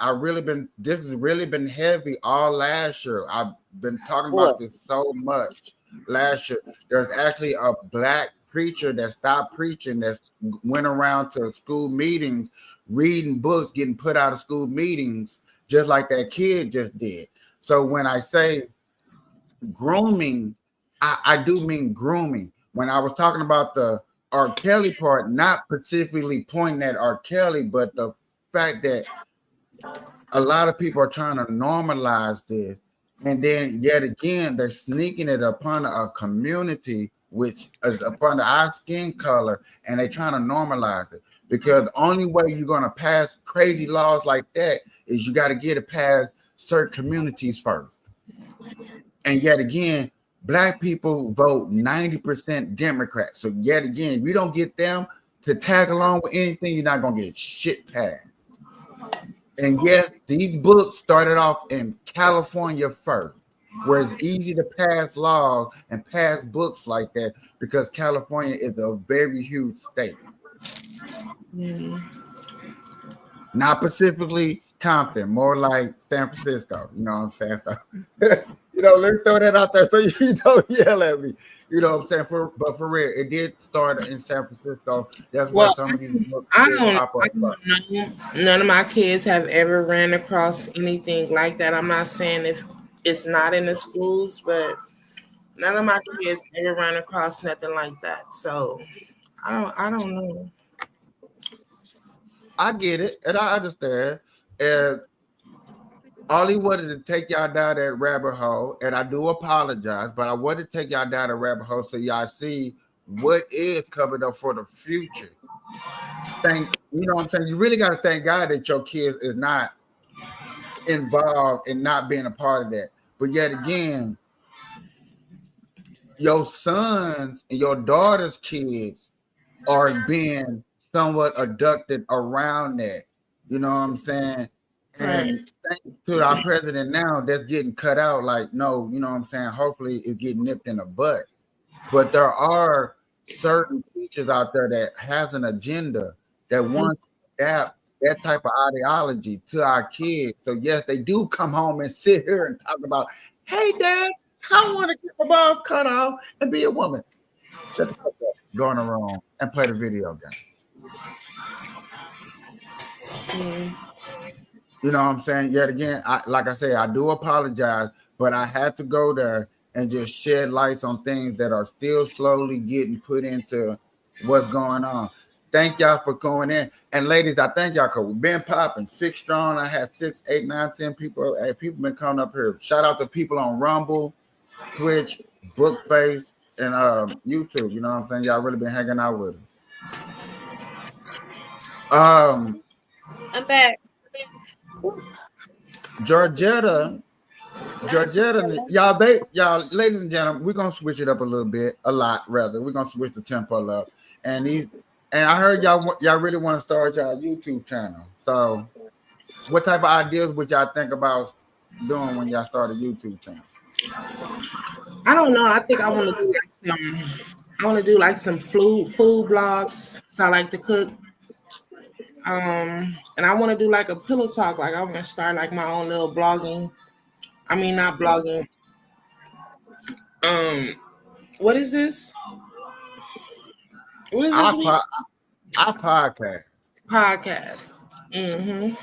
this has really been heavy all last year. I've been talking about this so much last year. There's actually a black preacher that stopped preaching, that went around to school meetings, reading books, getting put out of school meetings, just like that kid just did. So when I say grooming, I do mean grooming. When I was talking about the R. Kelly part, not specifically pointing at R. Kelly, but the fact that a lot of people are trying to normalize this, and then yet again they're sneaking it upon a community which is upon our skin color, and they're trying to normalize it, because the only way you're going to pass crazy laws like that is you got to get it past certain communities first. And yet again, black people vote 90% Democrat. So yet again, if you don't get them to tag along with anything, you're not going to get shit passed. And yes, these books started off in California first, where it's easy to pass laws and pass books like that because California is a very huge state. Not specifically Compton, more like San Francisco. You know what I'm saying? So, you know, let's throw that out there so you don't yell at me. You know what I'm saying? But for real, it did start in San Francisco. That's why some of these books I did pop up. don't know. None of my kids have ever ran across anything like that. I'm not saying if it's not in the schools, but none of my kids ever ran across nothing like that. So I don't know. I get it, and I understand. And all he wanted to take y'all down that rabbit hole, and I do apologize, but I wanted to take y'all down the rabbit hole so y'all see what is coming up for the future. You know what I'm saying? You really got to thank God that your kids is not involved in not being a part of that. But yet again, your sons and your daughter's kids are being somewhat abducted around that. You know what I'm saying? And thanks to our president now, that's getting cut out. Like, no, you know what I'm saying? Hopefully it's getting nipped in the butt. But there are certain teachers out there that has an agenda that wants to adapt that type of ideology to our kids. So yes, they do come home and sit here and talk about, hey, Dad, I want to get my balls cut off and be a woman. Shut the fuck up. Go in the room and play the video game. You know what I'm saying? Yet again, like I say, I do apologize, but I had to go there and just shed lights on things that are still slowly getting put into what's going on. Thank y'all for going in. And ladies, I thank y'all because we've been popping 6 strong. I had 6, 8, 9, 10 people. Hey, people been coming up here. Shout out to people on Rumble, Twitch, Bookface, and YouTube. You know what I'm saying? Y'all really been hanging out with us. I'm back. Georgetta, y'all, ladies and gentlemen, we're gonna switch it up a lot rather. We're gonna switch the tempo up. And I heard y'all really want to start y'all YouTube channel. So what type of ideas would y'all think about doing when y'all start a YouTube channel? I don't know. I think I want to do like some food blogs. So I like to cook. And I want to do like a pillow talk. Like I want to start like my own little blogging. I mean, not blogging. What is this? What is this? Our podcast. Podcast. Mm-hmm.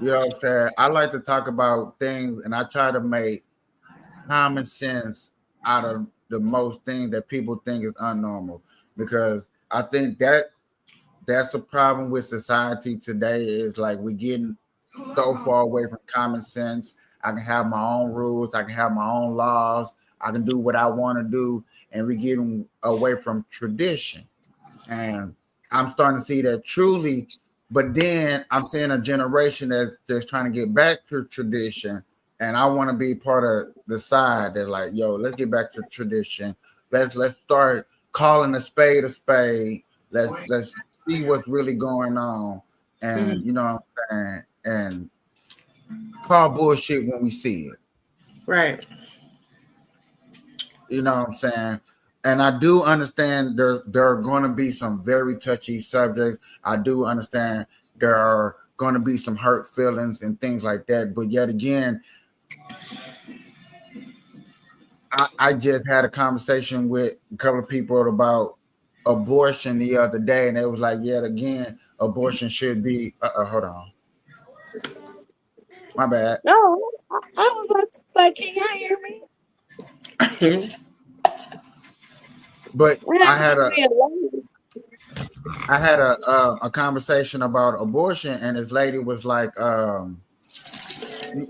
You know what I'm saying? I like to talk about things, and I try to make common sense out of the most things that people think is unnormal, because I think that's a problem with society today. Is like we're getting so far away from common sense. I can have my own rules. I can have my own laws. I can do what I want to do, and we're getting away from tradition. And I'm starting to see that truly, but then I'm seeing a generation that's trying to get back to tradition, and I want to be part of the side that like, yo, let's get back to tradition. Let's start calling a spade a spade. Let's see what's really going on, and you know what I'm saying, and call bullshit when we see it. Right. You know what I'm saying? And I do understand there are going to be some very touchy subjects. I do understand there are going to be some hurt feelings and things like that. But yet again, I just had a conversation with a couple of people about abortion the other day, and it was like, yet again, abortion should be. Hold on, my bad. No, I was about to say, can y'all hear me? But I had a conversation about abortion, and this lady was like,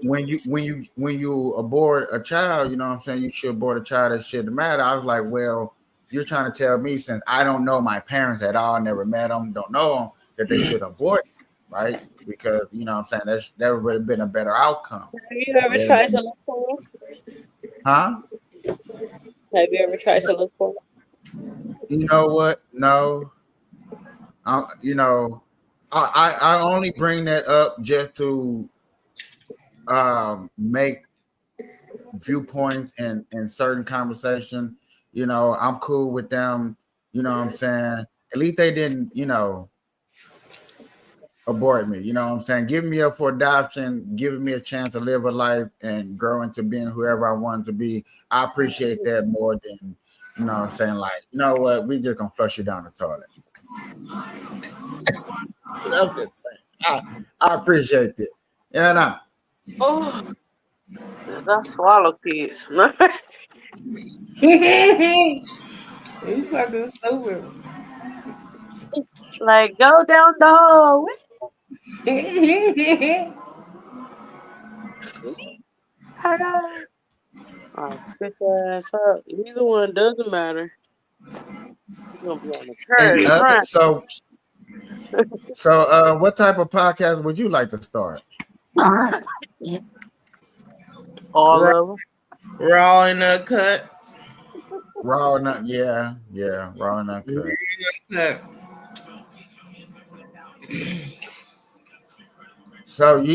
when you abort a child, you know what I'm saying, you should abort a child that shouldn't matter. I was like, well, you're trying to tell me, since I don't know my parents at all, never met them, don't know them, that they should abort, right? Because you know what I'm saying, that would have been a better outcome. Have you ever tried to look for them? Huh? Have you ever tried to look for them? You know what? No. You know, I only bring that up just to make viewpoints in certain conversation. You know, I'm cool with them. You know what I'm saying? At least they didn't, you know, abort me. You know what I'm saying? Giving me up for adoption, giving me a chance to live a life and grow into being whoever I wanted to be. I appreciate that more than, you know what I'm saying? Like, you know what? We just gonna flush you down the toilet. I appreciate it. Yeah, no. Oh, that's swallow kids. You fucking stupid. Like, go down dog. Oh, pick your ass up. Either one doesn't matter. It's gonna be on the And, curb. Right. so what type of podcast would you like to start? All of them. Raw and uncut. Raw and not, yeah, raw and uncut. Uncut. So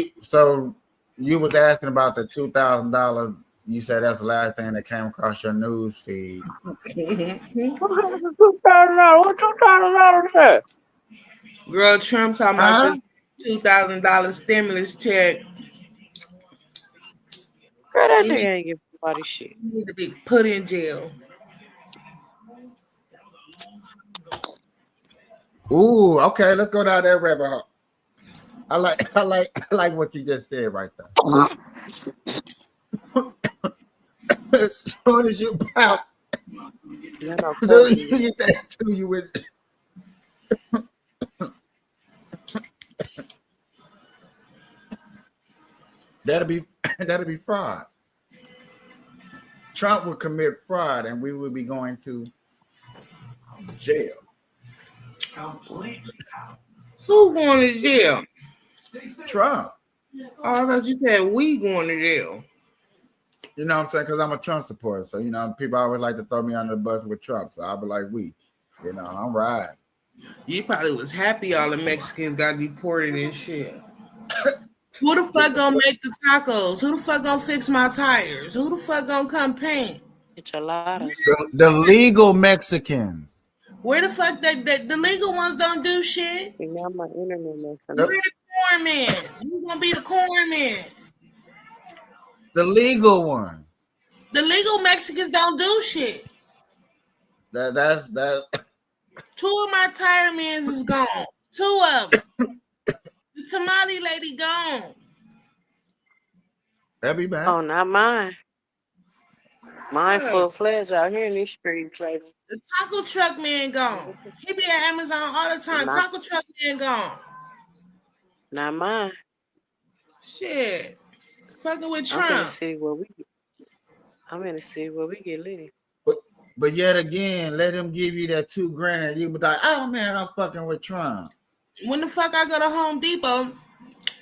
you was asking about the $2,000. You said that's the last thing that came across your news feed. What $2,000? Girl, Trump talking about this $2,000 stimulus check. Girl, that nigga ain't giving nobody shit. You need to be put in jail. Ooh, okay, let's go down that rabbit hole. I like what you just said right there. As soon as you pop, you that to you with. That'll be fraud. Trump would commit fraud, and we would be going to jail. Who going to jail? Trump. Oh, I thought you said we going to jail. You know what I'm saying? Because I'm a Trump supporter. So, you know, people always like to throw me under the bus with Trump. So I'll be like, we. You know, I'm riding. You probably was happy all the Mexicans got deported and shit. Who the fuck gonna make the tacos? Who the fuck gonna fix my tires? Who the fuck gonna come paint? Enchiladas. The legal Mexicans. Where the fuck the legal ones don't do shit? See, now my internet makes Where the corn man? You gonna be the corn man? The legal one. The legal Mexicans don't do shit. That's 2 of my tire mans is gone. 2 of them. The tamale lady gone. that'd be bad. Oh, not mine. Mine full-fledged out here in these streets, baby. The taco truck man gone. He be at Amazon all the time. Taco truck man gone. Not mine. Shit. Fucking with I'm in the Trump. city where we get lit. But yet again, let him give you that $2,000. You be like, oh man, I'm fucking with Trump. When the fuck I go to Home Depot,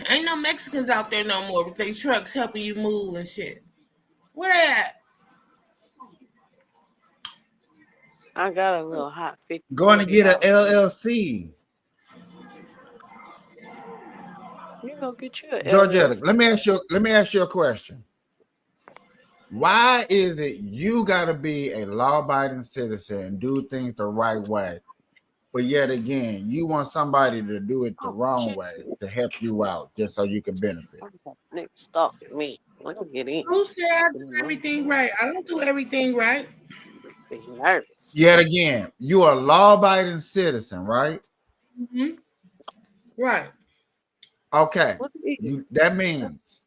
ain't no Mexicans out there no more with their trucks helping you move and shit. Where they at? I got a little hot 50. Going to get an LLC. You go get you a Georgetta, LLC. let me ask you a question. Why is it you gotta be a law-abiding citizen and do things the right way, but yet again, you want somebody to do it the wrong way to help you out just so you can benefit? Nigga stalking me. Let me get in. Who said I do everything right? I don't do everything right. Be nervous. Yet again, you are a law-abiding citizen, right? Mm-hmm. Right. Okay. What the- That means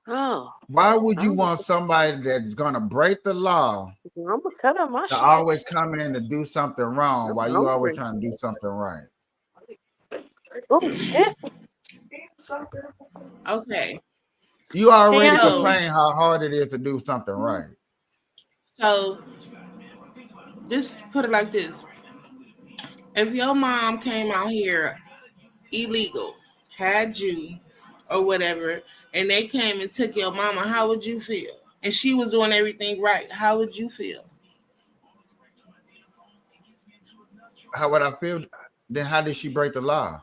Oh, why would you want somebody that's gonna break the law I'm gonna cut out my to shit. always come in to do something wrong while you always trying to do something right? Oh shit. Okay. You already Yeah. complain how hard it is to do something right. So just put it like this. If your mom came out here illegal, had you or whatever, and they came and took your mama, how would you feel? And she was doing everything right, how would you feel? How would I feel? Then how did she break the law?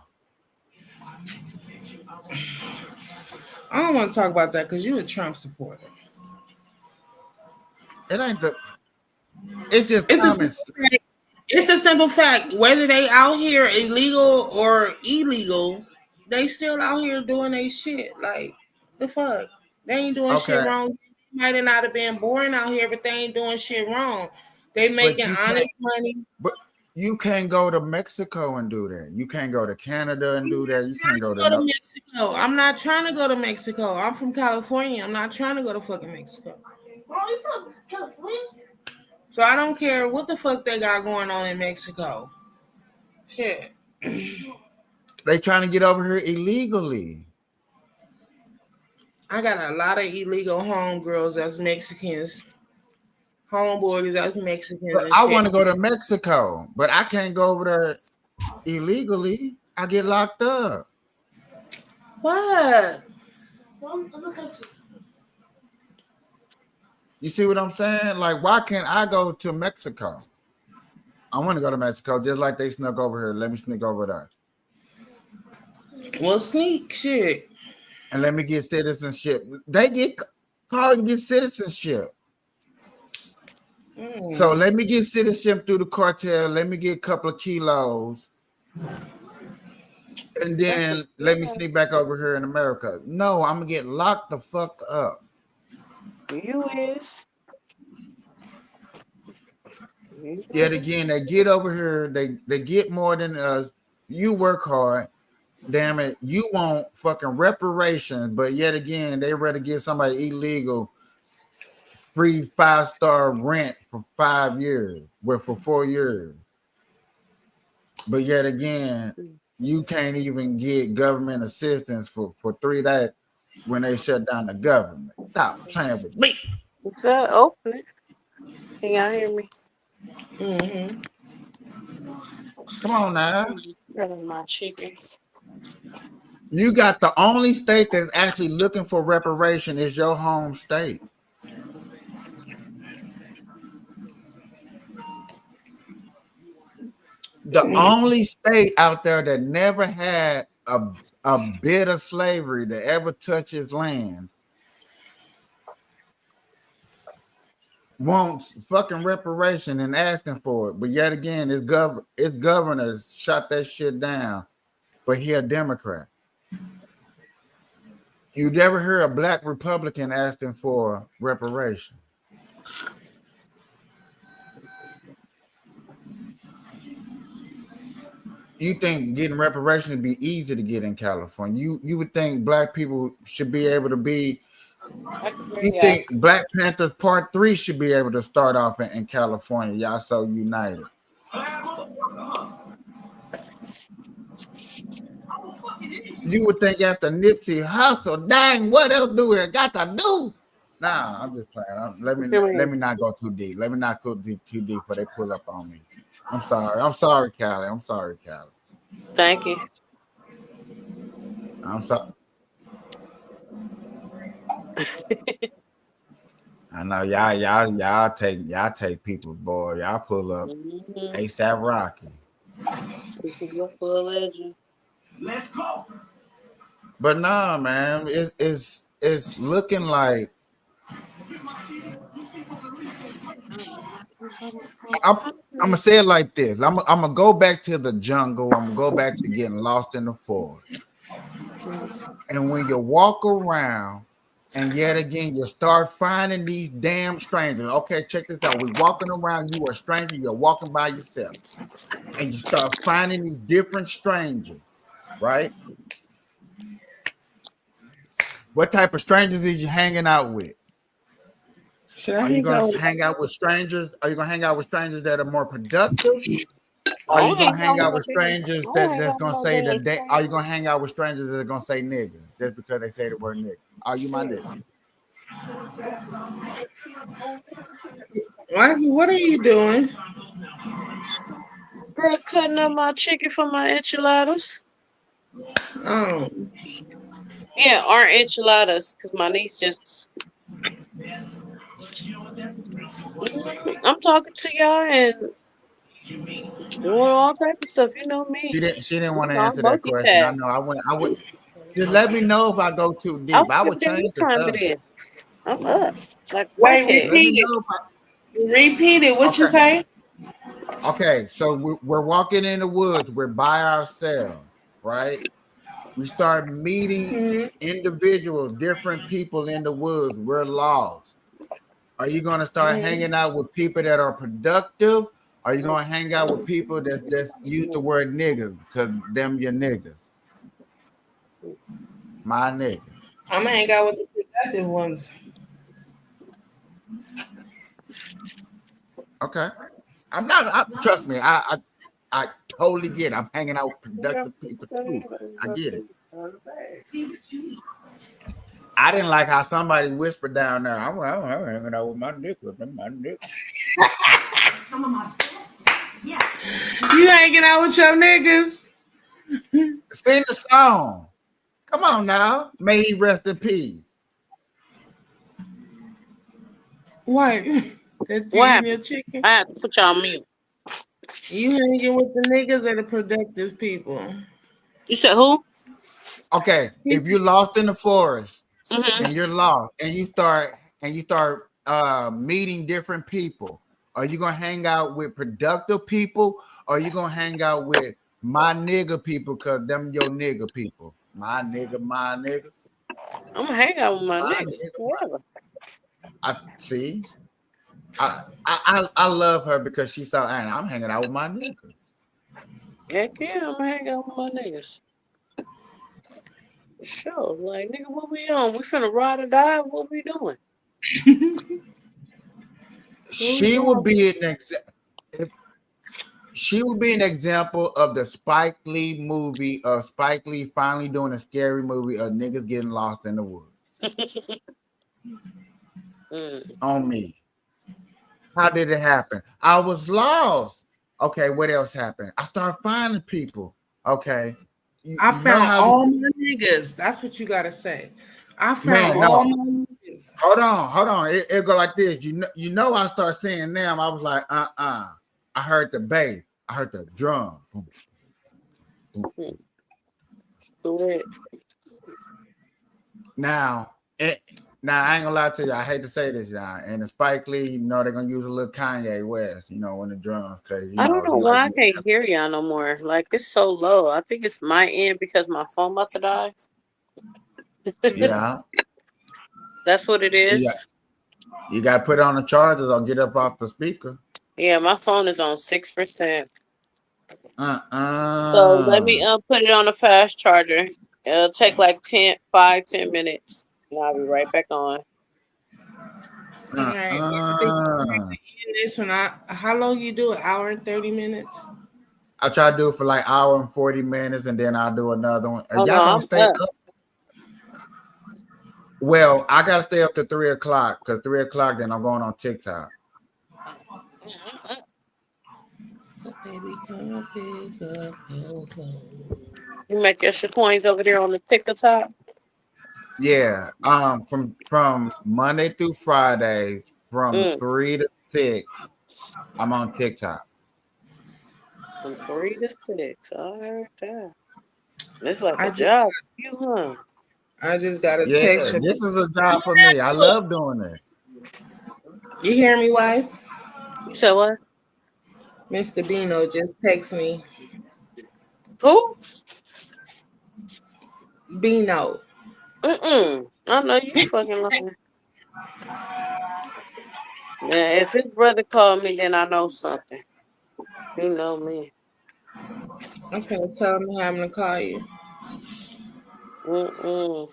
I don't want to talk about that because you're a Trump supporter. It ain't the. It's just It's a, common. simple fact. It's a simple fact. Whether they out here illegal or illegal, they still out here doing their shit. Like, the fuck? They ain't doing shit Okay, wrong. Might have not have been born out here, but they ain't doing shit wrong. They but making you honest can't. money. But you can't go to Mexico and do that. You can't go to Canada and do that. You can't go to Go to no. Mexico. I'm not trying to go to Mexico. I'm from California. I'm not trying to go to fucking Mexico. you from California? So I don't care what the fuck they got going on in Mexico. Shit. They trying to get over here illegally. I got a lot of illegal homegirls that's Mexicans. Homeboys that's Mexicans But and I shit. want to go to Mexico, but I can't go over there illegally. I get locked up. What? I'm looking. You see what I'm saying? Like, why can't I go to Mexico? I want to go to Mexico just like they snuck over here. Let me sneak over there. Well, sneak shit. And let me get citizenship. They get called and get citizenship. So let me get citizenship through the cartel. Let me get a couple of kilos. And then let me sneak back over here in America. No, I'm going to get locked the fuck up. You is. Yet again, they get over here. They get more than us. You work hard. Damn it. You want fucking reparations. But yet again, they rather give somebody illegal free 5-star rent for 5 years. Well, for 4 years. But yet again, you can't even get government assistance for 3 days when they shut down the government. Stop playing with me. What's up? Open it. Can y'all hear me? Mm-hmm. Come on now. That is my chicken. You got the only state that's actually looking for reparation is your home state. The only state out there that never had a bit of slavery that ever touches land wants fucking reparation and asking for it. But yet again, its governors shut that shit down. But he a Democrat. You never hear a black Republican asking for reparation. You think getting reparation would be easy to get in California? You would think black people should be able to be. You think Black Panthers Part 3 should be able to start off in California? Y'all so united. You would think after Nipsey Hussle, dang, what else do we got to do? Nah, I'm just playing. Let me not go too deep. Let me not go too deep before they pull up on me. I'm sorry. I'm sorry, Callie. I'm sorry, Callie. Thank you. I'm sorry. I know y'all take people, boy. Y'all pull up ASAP Rocky. This is your full legend. Let's go. But nah, man, it's looking like I'm gonna say it like this. I'm gonna go back to the jungle. I'm gonna go back to getting lost in the forest. And when you walk around, and yet again, you start finding these damn strangers. Okay, check this out. We're walking around. You are a stranger. You're walking by yourself, and you start finding these different strangers, right? What type of strangers is you hanging out with? Should Are I you go? going to hang out with strangers? Are you going to hang out with strangers that are more productive? Are I you don't gonna hang out hang with out no with niggas. strangers I don't that, hang that's out with gonna no say damn that they are you strangers. gonna hang out with strangers that are gonna say nigga just because they say the word nigga? Are you my nigga? Wifey, what are you doing? Girl, cutting up my chicken for my enchiladas. Oh, Yeah, our enchiladas, because my niece just. I'm talking to y'all and doing all type of stuff. You know me. She didn't You want to know, answer I'm that question. I multitask. know I would just let me know if I go too I deep. don't I give a would damn change what the time it subject. is. I'm up. Like a wait, crackhead. Let me repeat it. know Repeat it. What you okay. say? Okay, so we're walking in the woods, we're by ourselves, right? We start meeting Mhm. individuals, different people in the woods. We're lost. Are you going to start Mhm. hanging out with people that are productive? Are you going to hang out with people that's use the word nigga because them your niggas? My nigga. I'm gonna hang out with the productive ones. Okay. I'm not. Trust me. I totally get it. I'm hanging out with productive people too. I get it. I didn't like how somebody whispered down there. I'm hanging out with my nigga. My nigga. You hanging out with your niggas? Sing the song. Come on now. May he rest in peace. What? That you What eating your happened? chicken? I had to put y'all on mute. You hanging with the niggas or the productive people? You said who? Okay. If you're lost in the forest Mm-hmm. and you're lost and you start meeting different people, are you gonna hang out with productive people or are you gonna hang out with my nigga people because them your nigga people? My nigga, my niggas. I'm gonna hang out with my My niggas. nigga, Whatever. I see. I love her because she's so and I'm hanging out with my niggas. Heck yeah, I'm gonna hang out with my niggas. Sure. Like, nigga, what we on? We finna ride or die? What we doing? She would be an if she would be an example of the Spike Lee movie of Spike Lee finally doing a scary movie of niggas getting lost in the woods. Mm. On me. How did it happen? I was lost. Okay, what else happened? I started finding people. Okay. I You know found how all my niggas. That's what you gotta say. I found man, all no. my niggas. Hold on. It go like this. I start saying them. I was like, I heard the bass. I heard the drum. Boom, boom. Do it. Now, now I ain't gonna lie to you. I hate to say this, y'all. And the Spike Lee, they're gonna use a little Kanye West, when the drums, because I don't know he like why I can't hear y'all no more. Like, it's so low. I think it's my end because my phone about to die. yeah, That's what it yeah. is. You gotta put it on the chargers or get up off the speaker. Yeah, my phone is on 6%. So let Uh-uh. me put it on a fast charger. It'll take like 10 minutes. And I'll be right back on. All right. I think Uh-uh. this one. How long you do? An hour and 30 minutes. I try to do it for like hour and 40 minutes, and then I'll do another one. Are Oh no, y'all gonna I'm stay up. up? Well, I gotta stay up to 3 o'clock because 3 o'clock, then I'm going on TikTok. So baby, come pick up your clothes. You make your coins over there on the TikTok. Yeah. From Monday through Friday, from Mm. 3 to 6, I'm on TikTok. From 3 to 6. All right, yeah. It's like I a just, job for you, huh? I just got a Yeah, text from. this is a job for me. I love doing it. You hear me, wife? You said what? Mr. Bino just text me. Who? Bino. I know you fucking lying. Yeah, if his brother called me, then I know something. You know me. I'm gonna tell him I'm having to call you. Mm-mm.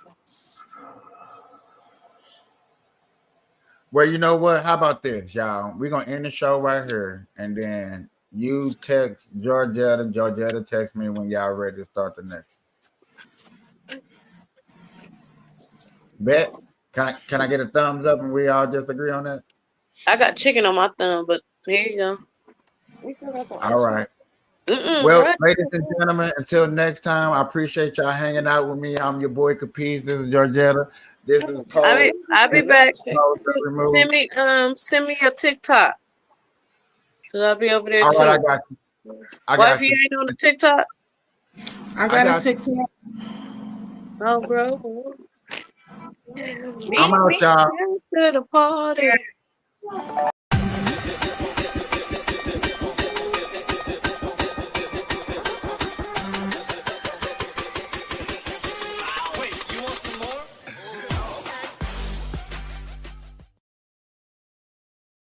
Well, you know what? How about this, y'all? We're gonna end the show right here, and then You text Georgetta. Georgetta text me when y'all ready to start the next. Bet. Can I get a thumbs up and we all just agree on that? I got chicken on my thumb, but here you go. All right. Well, ladies and gentlemen, until next time, I appreciate y'all hanging out with me. I'm your boy Capiz. This is Georgetta. This is Cole. I'll be back. Remove. Send me your TikTok. Cause I'll be over there All too. right, I got you. I What got if you you. ain't on the TikTok? I got got a TikTok. Oh, bro. I'm out, y'all. To the party.